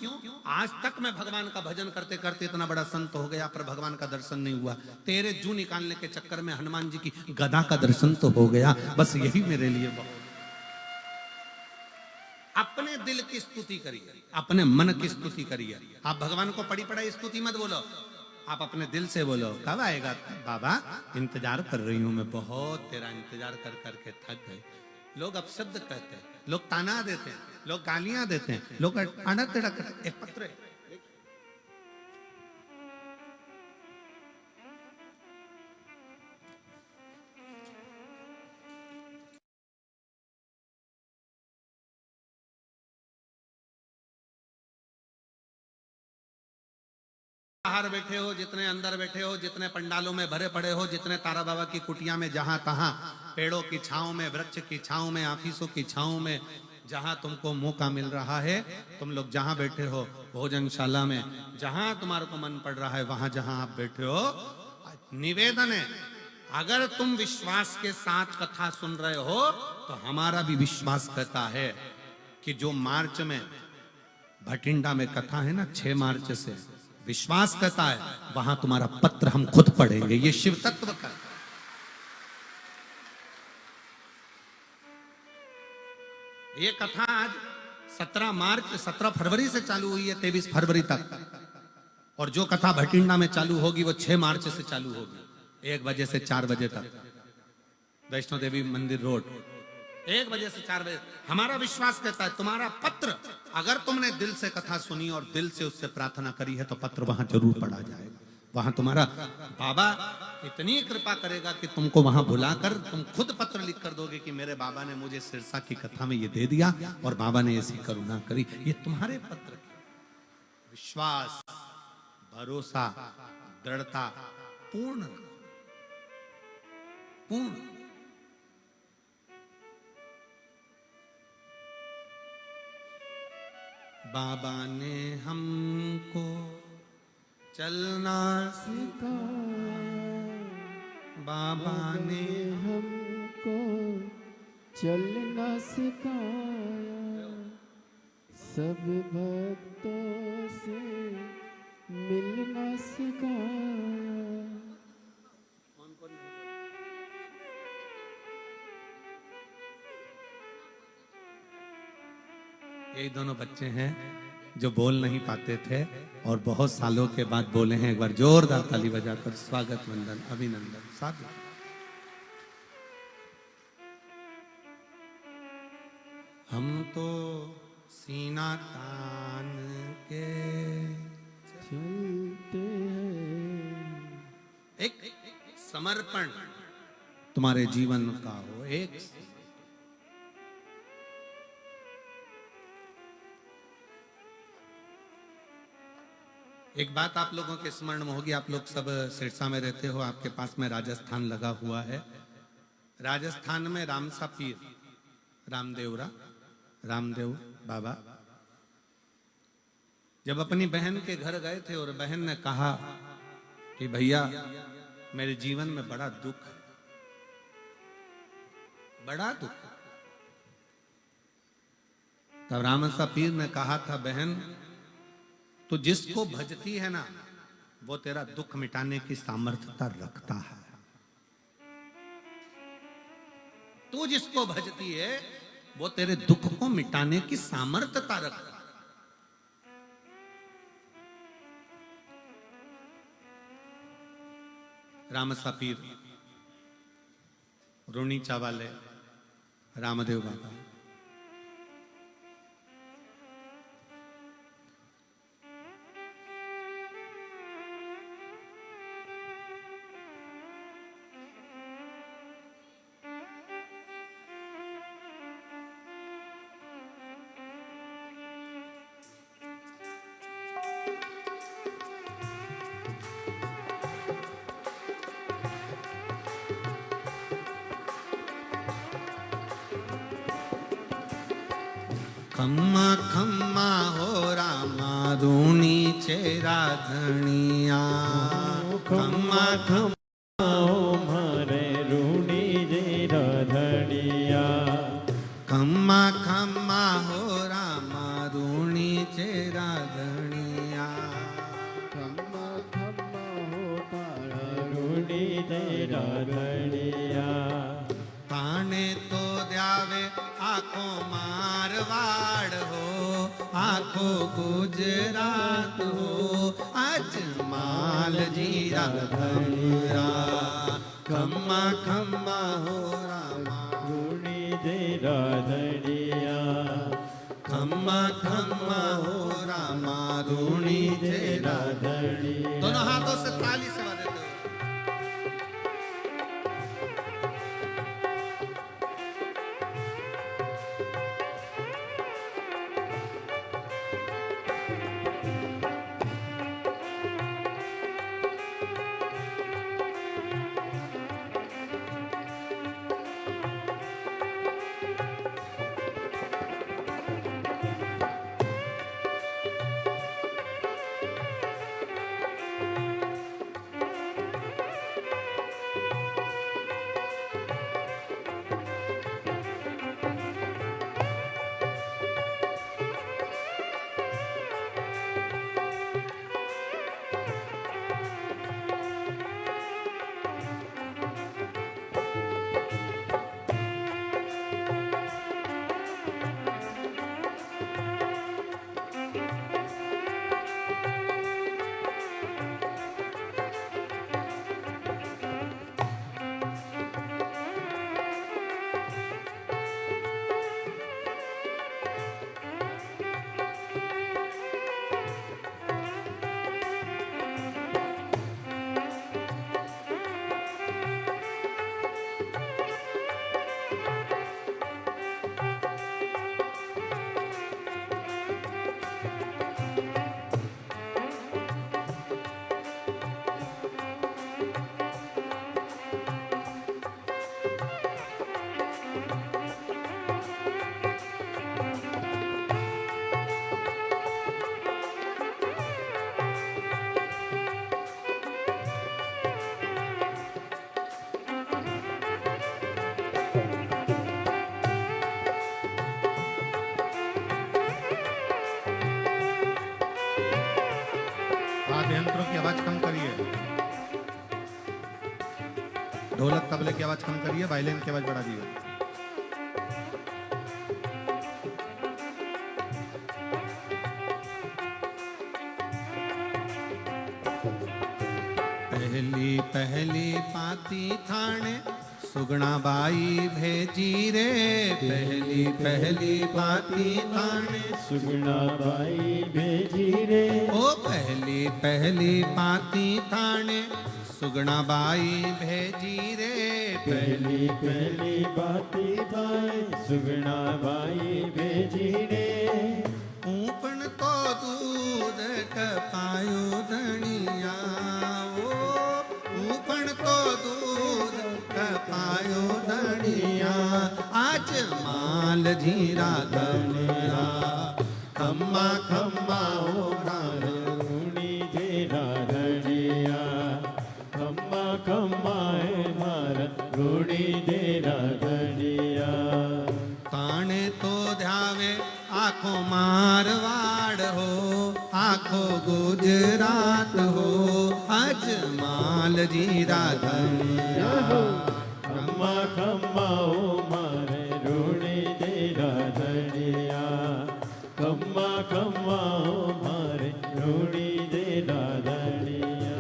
आज तक मैं भगवान का भजन करते करते इतना बड़ा संत हो गया, पर भगवान का दर्शन नहीं हुआ। तेरे जू निकालने के चक्कर में हनुमान जी की गदा का दर्शन तो हो गया, बस यही मेरे लिए बहुत। अपने दिल की स्तुति करिए, अपने मन की स्तुति करिए। आप भगवान को पड़ी पड़ाई स्तुति मत बोलो, आप अपने दिल से बोलो, कब आएगा बाबा, इंतजार कर रही हूं मैं, बहुत तेरा इंतजार कर करके थक गए। लोग अपशब्द कहते हैं, लोग ताना देते हैं, लोग गालियां देते हैं, लोग आड़ा टेढ़ा करते हैं। एक पत्र है, बाहर बैठे हो, जितने अंदर बैठे हो, जितने पंडालों में भरे पड़े हो, जितने तारा बाबा की कुटिया में, जहां तहां पेड़ों की छांव में, वृक्ष की छांव में, ऑफिसों की छांव में, जहां तुमको मौका मिल रहा है, तुम लोग जहां बैठे हो, भोजनशाला में, जहां तुम्हारे को मन पड़ रहा है, वहां जहां आप बैठे हो, निवेदन है, अगर तुम विश्वास के साथ कथा सुन रहे हो तो हमारा भी विश्वास कहता है कि जो मार्च में भटिंडा में कथा है ना, 6 मार्च से, विश्वास कहता है वहां तुम्हारा पत्र हम खुद पढ़ेंगे। ये शिव तत्व का, ये कथा आज 17 फरवरी से चालू हुई है, 23 फरवरी तक, और जो कथा भटिंडा में चालू होगी वो 6 मार्च से चालू होगी। 1 बजे से 4 बजे तक, वैष्णो देवी मंदिर रोड, 1 बजे से 4 बजे। हमारा विश्वास कहता है तुम्हारा पत्र, अगर तुमने दिल से कथा सुनी और दिल से उससे प्रार्थना करी है तो पत्र वहां जरूर पढ़ा जाएगा। वहां तुम्हारा बाबा इतनी कृपा करेगा कि तुमको वहां बुलाकर तुम खुद पत्र लिख कर दोगे कि मेरे बाबा ने मुझे सिरसा की कथा में ये दे दिया और बाबा ने ऐसी करुणा करी। ये तुम्हारे पत्र की विश्वास, भरोसा, दृढ़ता पूर्ण पूर्ण। बाबा ने हमको चलना सिखाया, बाबा ने हमको चलना सिखाया, सब भक्तों से मिलना सिखाया। यही दोनों बच्चे हैं जो बोल नहीं पाते थे और बहुत सालों के बाद बोले हैं। एक बार जोरदार ताली बजाकर स्वागत, वंदन, अभिनंदन, स्वागत। हम तो सीना तान के चलते हैं, एक समर्पण तुम्हारे जीवन का हो। एक बात आप लोगों के स्मरण में होगी, आप लोग सब सिरसा में रहते हो, आपके पास में राजस्थान लगा हुआ है। राजस्थान में रामसा पीर, रामदेव बाबा जब अपनी बहन के घर गए थे और बहन ने कहा कि भैया मेरे जीवन में बड़ा दुख है, बड़ा दुख है, तब रामसा पीर ने कहा था, बहन तो जिसको भजती है ना वो तेरा दुख मिटाने की सामर्थ्यता रखता है। तू जिसको भजती है वो तेरे दुख को मिटाने की सामर्थ्यता रखता है। रामसा पीर, रुणीचा वाले रामदेव बाबा, खम्मा खम्मा हो रामा रूणी चेरा धनिया, खम्मा खम्मा ओ मारे रूणी जेरा धनिया, खम्मा खम्मा हो रामा रूणी चेरा धनिया, खम्मा खम्मा हो तारा रूणी जेरा धनिया, ताने तो द्यावे आखो मारवाड़ हो, आखो गुजरात हो, अजमाल जीरा धनिया, खम्मा खम्मा हो रामा रूणी जेरा धनिया, खम्मा खम्मा हो रामा रूणी जेरा धनिया। दोनों हाथों से ताली से बजाते हो। ढोलक तबले की आवाज कम करिए, वायलिन की आवाज बढ़ा दिए। पहली पहली पाती थाने सुगना बाई भेजी रे, पहली पहली पाती थाने सुगना बाई भेजी रे, ओ पहली पहली पाती थाने सुगना बाई भेजी रे, पहली पहली बाती थाने सुगना बाई भेजी रे, ऊपन तो दूध कपायो धनिया, ऊपन तो दूध कपायो धनिया, आज माल जीरा धनिया, खम्मा खम्मा ओ मार रूणी जेरा धनिया, खम्मा खम्मा मार रूणी जेरा धनिया, ताणे तो ध्यावे आखो मारवाड़ हो, आखो गुजरात हो, अजमाल जीरा धनिया, खम्मा खम्मा ओ मारे रूणी जेरा धनिया, खम्मा खम्मा ओ मारे रूणी जेरा धनिया।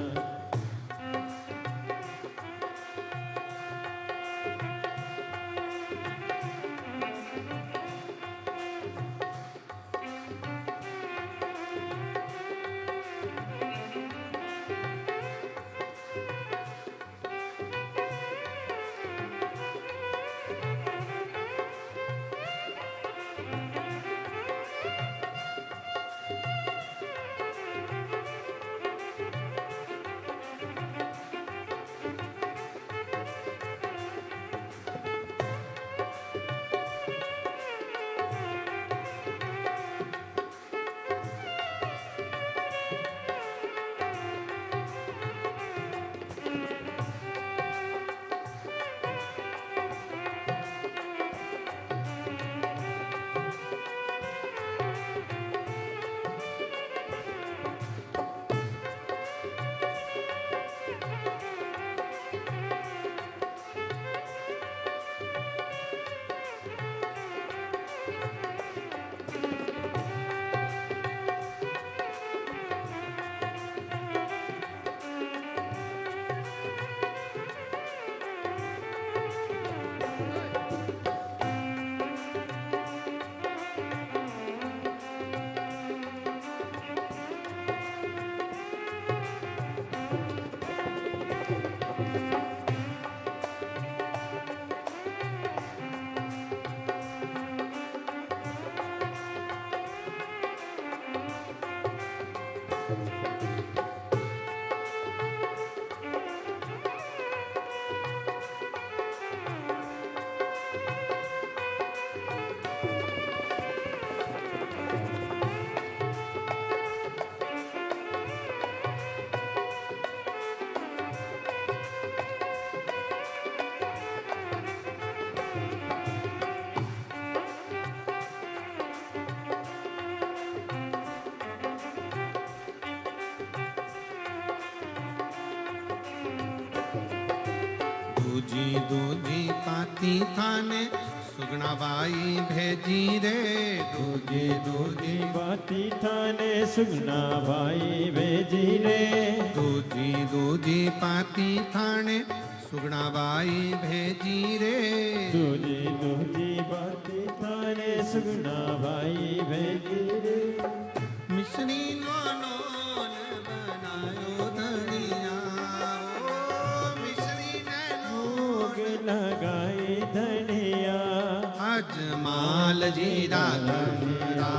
दूजी दूजी पाती थाने सुगना बाई भेजी रे, दूजी दूजी बाती थाने सुगना भाई भेजी रे, दूजी दूजी पाती थाने सुगना बाई भेजी रे, दूजी दूजी बाती थाने सुगना भाई भेजी रे, मिश्री लोनो बनायो धनिया, ओ मिश्री भोग लगाई धनिया, अजमाल जीरा धनिया,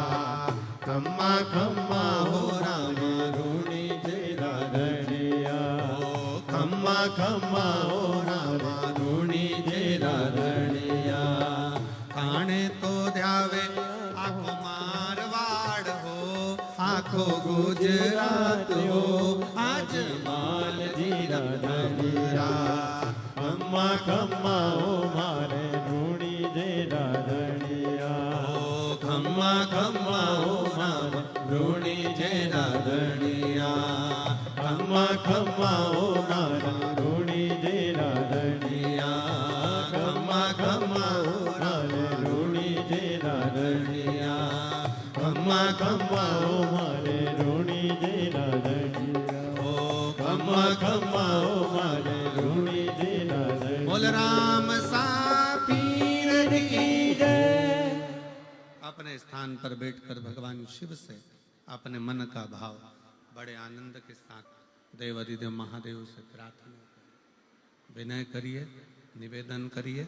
खम्मा खम्मा हो राम रूणी जेरा धनिया, खम्मा खम्मा हो राम रूणी जेरा धनिया, ताणे तो ध्यावे आखो मारवाड़ हो, आखो गुजरात हो, आज माल जीरा धनिया, खम्मा खम्मा ओ मारे रूणी जेरा धनिया, खम्मा खम्मा हो राम रूणी जेरा धनिया, खम्मा खम्मा ओ मारे रूणी जे राधनिया खम्मा खम्मा ओ मारे रूणी जे राधनिया खम्मा खम्मा ओ मारे रूणी जे राधनिया ओ खम्मा खम्मा ओ मारे रूणी जे राधनिया। बोल राम सा पीर की जय। अपने स्थान पर बैठकर भगवान शिव से अपने मन का भाव बड़े आनंद के साथ देवाधिदेव महादेव से प्रार्थना करिए, विनय करिए, निवेदन करिए।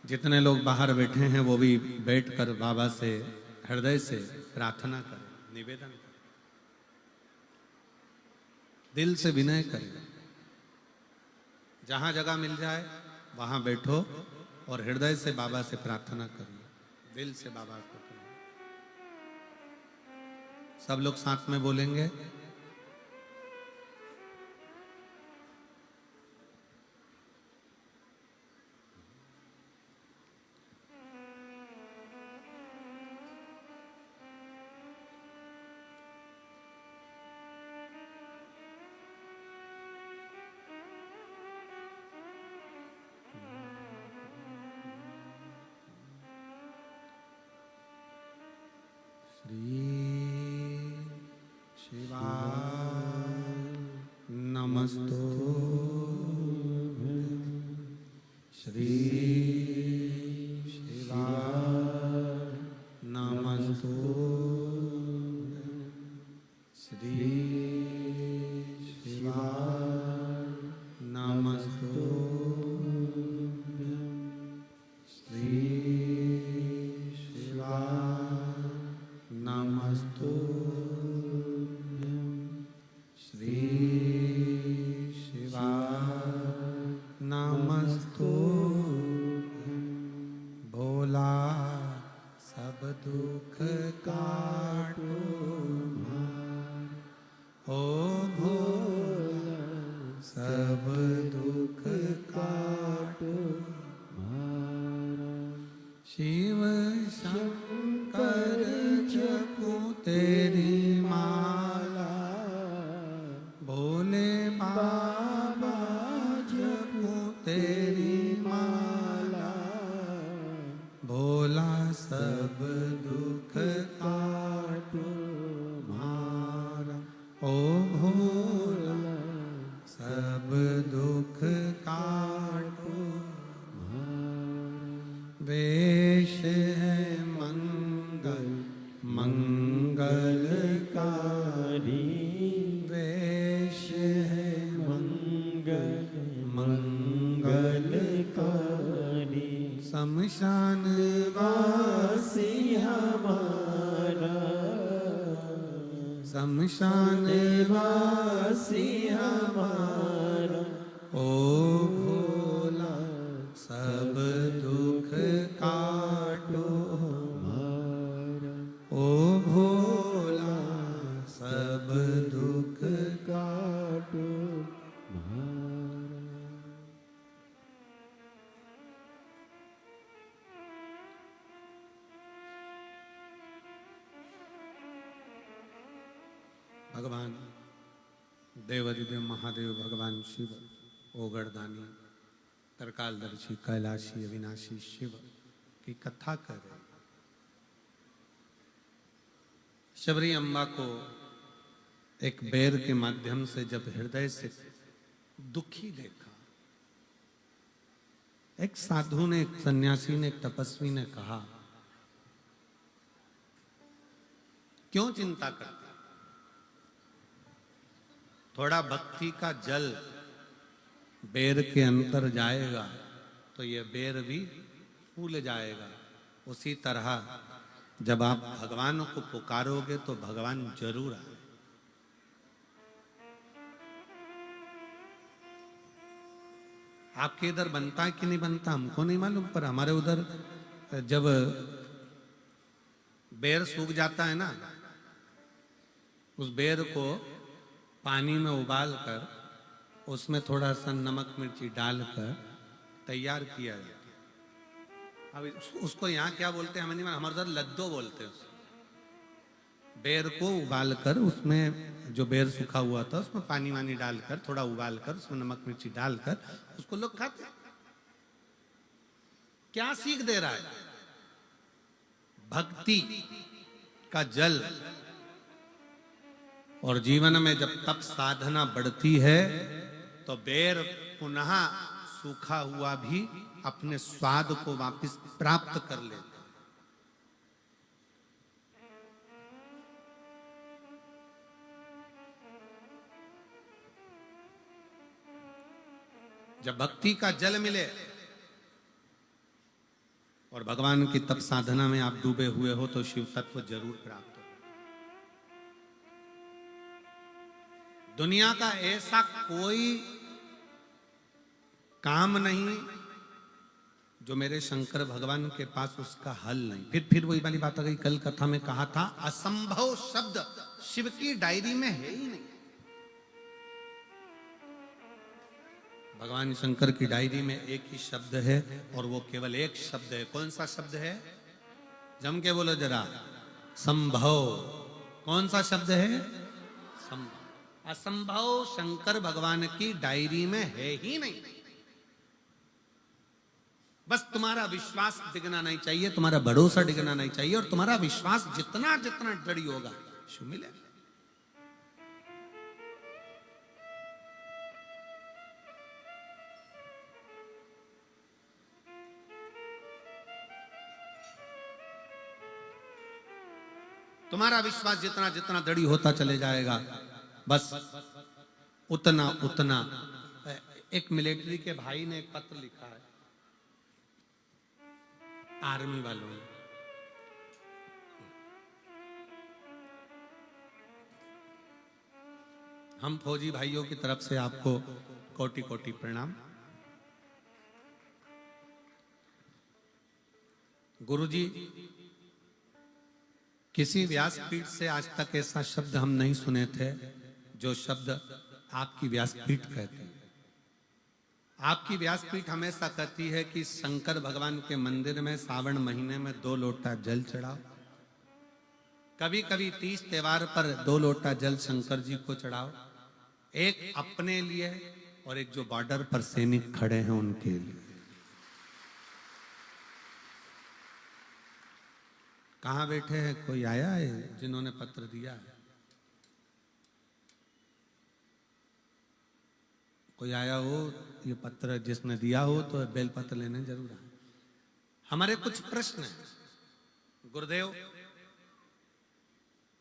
जितने लोग बाहर बैठे हैं वो भी बैठकर बाबा से हृदय से प्रार्थना करें, निवेदन करें, दिल से विनय करें। जहां जगह मिल जाए वहां बैठो और हृदय से बाबा से प्रार्थना करिए, दिल से बाबा को करिए। सब लोग साथ में बोलेंगे। श्री नमस्तो श्री शिवाय नमस्तो श्री शिवाय नमस्तो श्री शिवाय नमस्तो श्री शिवाय नमस्तो भोला सब दुख काटो ओ भोला सब दुख काटो शिव शंकर जपो तेरी माला भोले बाबा जपो तेरी माला भोला सब दुख काटो मारा ओ भोला सब दुख काटो वेश है मंगल मंगलकारी वेश है मंगल मंगलकारी शमशान वासी हमारा शमशान वासी हमारा ओ भोला सब दुख काटो हमारा ओ भोला सब दुख काटो हमारा। भगवान देवाधिदेव महादेव भगवान शिव ओगरदानी तरकालदर्शी कैलाशी अविनाशी शिव की कथा कर रहे। शबरी अम्बा को एक बेर के माध्यम से जब हृदय से दुखी देखा, एक साधु ने, एक सन्यासी ने, एक तपस्वी ने कहा, क्यों चिंता करता? थोड़ा भक्ति का जल बेर के अंदर जाएगा तो ये बेर भी फूल जाएगा। उसी तरह जब आप भगवान को पुकारोगे तो भगवान जरूर आए। आपके इधर बनता है कि नहीं बनता हमको नहीं मालूम, पर हमारे उधर जब बेर सूख जाता है ना, उस बेर को पानी में उबाल कर उसमें थोड़ा सा नमक मिर्ची डालकर तैयार किया जाता है। अब उसको यहाँ क्या बोलते हैं हमें नहीं मालूम, हमारे उधर लद्दो बोलते हैं उसको। बेर को उबाल कर, उसमें जो बेर सूखा हुआ था उसमें पानी वानी डालकर, थोड़ा उबाल कर, उसमें नमक मिर्ची डालकर उसको लोग खाते। क्या सीख दे रहा है? भक्ति का जल। और जीवन में जब तप साधना बढ़ती है तो बेर पुनः सूखा हुआ भी अपने स्वाद को वापस प्राप्त कर लेता। जब भक्ति का जल मिले और भगवान की तप साधना में आप डूबे हुए हो तो शिव तत्व जरूर प्राप्त हो। दुनिया का ऐसा कोई काम नहीं जो मेरे शंकर भगवान के पास उसका हल नहीं। फिर वही वाली बात आ गई, कल कथा में कहा था असंभव शब्द शिव की डायरी में है ही नहीं। भगवान शंकर की डायरी में एक ही शब्द है और वो केवल एक शब्द है। कौन सा शब्द है? जम के बोलो जरा, संभव। कौन सा शब्द है? संभव। असंभव शंकर भगवान की डायरी में है ही नहीं। बस तुम्हारा विश्वास डिगना नहीं चाहिए, तुम्हारा भरोसा डिगना नहीं चाहिए, और तुम्हारा विश्वास जितना जितना दृढ़ होगा शिव मिलेगा। तुम्हारा विश्वास जितना जितना दृढ़ होता चले जाएगा, बस उतना उतना। एक मिलिट्री के भाई ने एक पत्र लिखा है आर्मी वालों ने। हम फौजी भाइयों की तरफ से आपको कोटि कोटि प्रणाम। गुरुजी, किसी व्यासपीठ से आज तक ऐसा शब्द हम नहीं सुने थे जो शब्द आपकी व्यासपीठ कहती है। आपकी व्यासपीठ हमेशा कहती है कि शंकर भगवान के मंदिर में सावन महीने में 2 लोटा जल चढ़ाओ। कभी कभी 30 त्योहार पर 2 लोटा जल शंकर जी को चढ़ाओ, एक अपने लिए और एक जो बॉर्डर पर सैनिक खड़े हैं उनके लिए। कहां बैठे हैं? कोई आया है जिन्होंने पत्र दिया है? कोई आया हो ये पत्र जिसने दिया हो तो बेल पत्र लेने जरूर आए। हमारे कुछ प्रश्न हैं। गुरुदेव,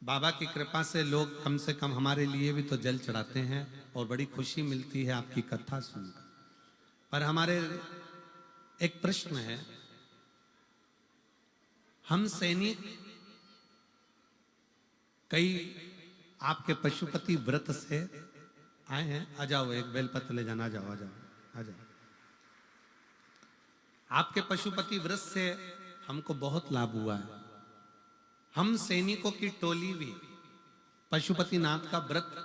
बाबा की कृपा से लोग कम से कम हमारे लिए भी तो जल चढ़ाते हैं और बड़ी खुशी मिलती है आपकी कथा सुनकर। पर हमारे एक प्रश्न है, हम सैनिक कई आपके पशुपति व्रत से आए हैं। आ जाओ, एक बेलपत्र ले जाना। आ जाओ, आ जाओ, आ जाओ। आपके पशुपति व्रत से हमको बहुत लाभ हुआ है। हम सैनिकों की टोली भी पशुपति नाथ का व्रत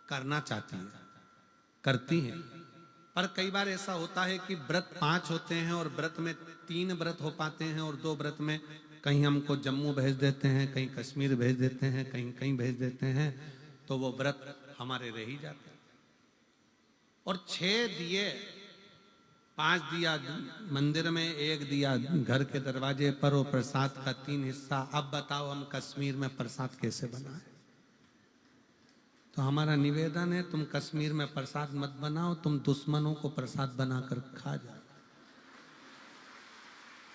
करना चाहती है, करती है। पर कई बार ऐसा होता है कि व्रत 5 होते हैं और व्रत में 3 व्रत हो पाते हैं और 2 व्रत में कहीं हमको जम्मू भेज देते हैं, कहीं कश्मीर भेज देते हैं, कहीं कहीं भेज देते हैं, तो वो व्रत हमारे रह ही जाते हैं। और 6 दिए, 5 दिया मंदिर में, 1 दिया घर के दरवाजे पर, और प्रसाद का 3 हिस्सा। अब बताओ हम कश्मीर में प्रसाद कैसे बनाए? तो हमारा निवेदन है, तुम कश्मीर में प्रसाद मत बनाओ, तुम दुश्मनों को प्रसाद बनाकर खा जाओ।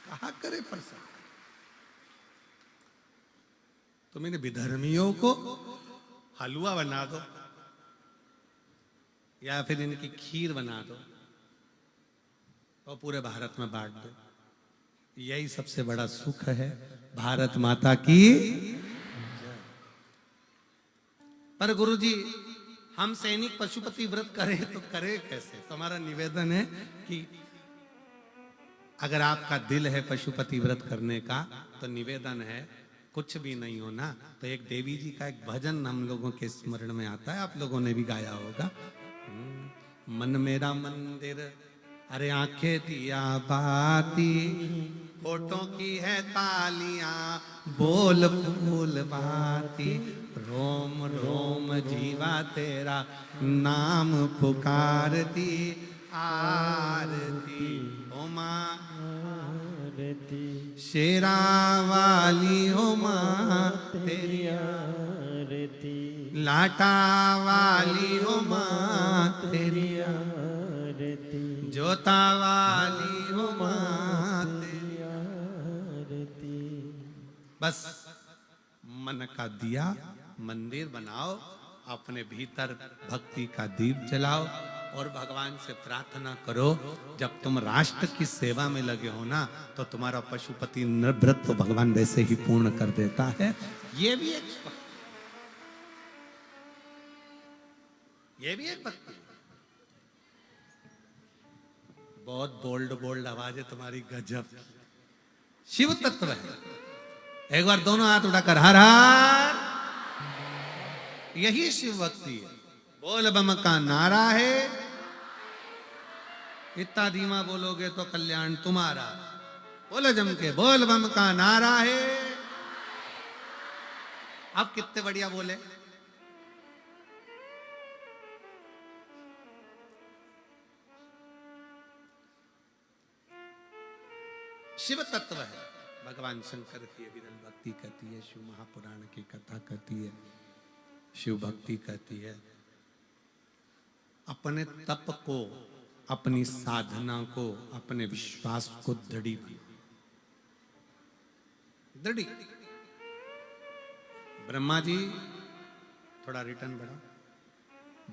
कहा करे प्रसाद? तुम इन विधर्मियों को हलवा बना दो या फिर इनकी खीर बना दो और पूरे भारत में बांट दो। यही सबसे बड़ा सुख है। भारत माता की। पर गुरुजी, हम सैनिक पशुपति व्रत करें तो करें कैसे? तो हमारा निवेदन है कि अगर आपका दिल है पशुपति व्रत करने का तो निवेदन है, कुछ भी नहीं हो ना तो एक देवी जी का एक भजन हम लोगों के स्मरण में आता है, आप लोगों ने भी गाया होगा। मन मेरा मंदिर, अरे आंखें दिया बाती, होठों की है तालियां, बोल फूल बाती, रोम रोम जीवा तेरा नाम पुकारती, आरती ओ माँ आरती शेरा वाली ओ माँ तेरी आरती लाटा वाली ओ माँ तेरी आरती जोता वाली हो माँ तेरी आरती। बस मन का दिया मंदिर बनाओ, अपने भीतर भक्ति का दीप जलाओ और भगवान से प्रार्थना करो। जब तुम राष्ट्र की सेवा में लगे हो ना, तो तुम्हारा पशुपति व्रत तो भगवान वैसे ही पूर्ण कर देता है। ये भी एक भक्ति। बहुत बोल्ड बोल्ड आवाज है तुम्हारी, गजब शिव तत्व है। एक बार दोनों हाथ उठाकर हर हर, यही शिव भक्ति है। बोल बम का नारा है, इतना धीमा बोलोगे तो कल्याण तुम्हारा। बोलो जम के, बोल बम का नारा है। अब कितने बढ़िया बोले। शिव तत्व है। भगवान शंकर की विरल भक्ति कहती है, शिव महापुराण की कथा कहती है, शिव भक्ति कहती है। अपने तप को, अपनी साधना को, अपने विश्वास को दृढ़ी बनाओ, दृढ़ी। ब्रह्मा जी, थोड़ा रिटर्न बढ़ाओ।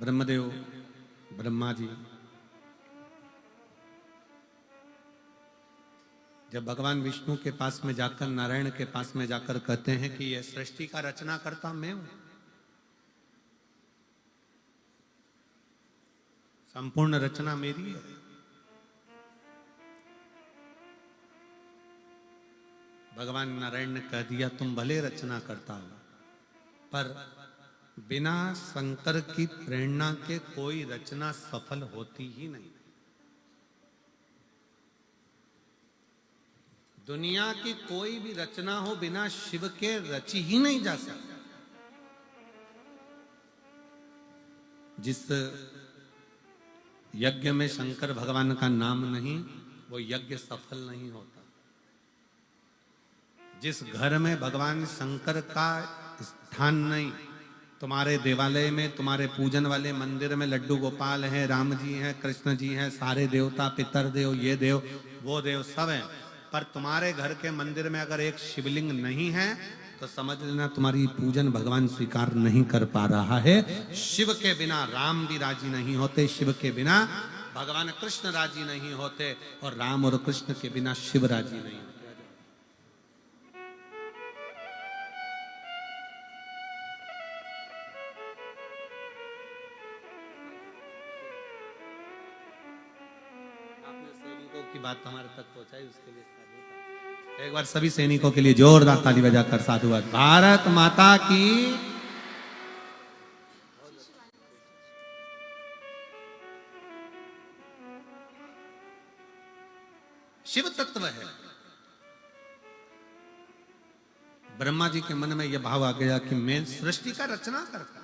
ब्रह्मदेव, ब्रह्मा जी जब भगवान विष्णु के पास में जाकर, नारायण के पास में जाकर कहते हैं कि यह सृष्टि का रचना करता मैं हूं, संपूर्ण रचना मेरी है, भगवान नारायण ने कह दिया तुम भले रचना करता हो, पर बिना शंकर की प्रेरणा के कोई रचना सफल होती ही नहीं। दुनिया की कोई भी रचना हो बिना शिव के रची ही नहीं जा सकती। जिस यज्ञ में शंकर भगवान का नाम नहीं, वो यज्ञ सफल नहीं होता। जिस घर में भगवान शंकर का स्थान नहीं, तुम्हारे देवालय में, तुम्हारे पूजन वाले मंदिर में लड्डू गोपाल हैं, राम जी हैं, कृष्ण जी हैं, सारे देवता, पितर देव, ये देव, वो देव सब हैं, पर तुम्हारे घर के मंदिर में अगर एक शिवलिंग नहीं है तो समझ लेना तुम्हारी पूजन भगवान स्वीकार नहीं कर पा रहा है। शिव के बिना राम भी राजी नहीं होते, शिव के बिना भगवान कृष्ण राजी नहीं होते, और राम और कृष्ण के बिना शिव राजी नहीं होते। आपने सैनिकों की बात हमारे तक पहुंचाई, उसके लिए एक बार सभी सैनिकों के लिए जोरदार ताली बजाकर साधुवाद। भारत माता की। शिव तत्व है। ब्रह्मा जी के मन में यह भाव आ गया कि मैं सृष्टि का रचना करता,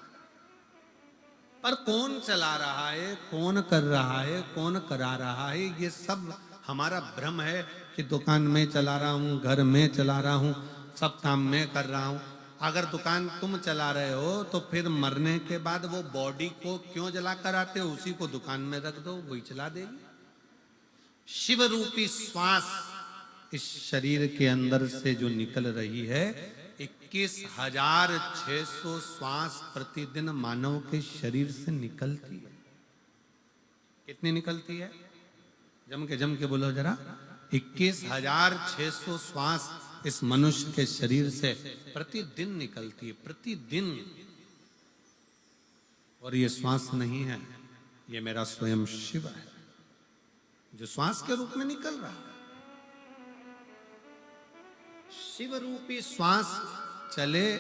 पर कौन चला रहा है, कौन कर रहा है, कौन करा रहा है, ये सब हमारा भ्रम है कि दुकान में चला रहा हूं, घर में चला रहा हूं, सब काम में कर रहा हूं। अगर दुकान तुम चला रहे हो तो फिर मरने के बाद वो बॉडी को क्यों जला कर आते हो, उसी को दुकान में रख दो, वही चला देगी। शिव रूपी श्वास इस शरीर के अंदर से जो निकल रही है, 21,600 श्वास प्रतिदिन मानव के शरीर से निकलती है। कितनी निकलती है? जम के बोलो जरा। 21,600 श्वास इस मनुष्य के शरीर से प्रतिदिन निकलती है, प्रतिदिन। और ये श्वास नहीं है, ये मेरा स्वयं शिव है जो श्वास के रूप में निकल रहा है। शिव रूपी श्वास चले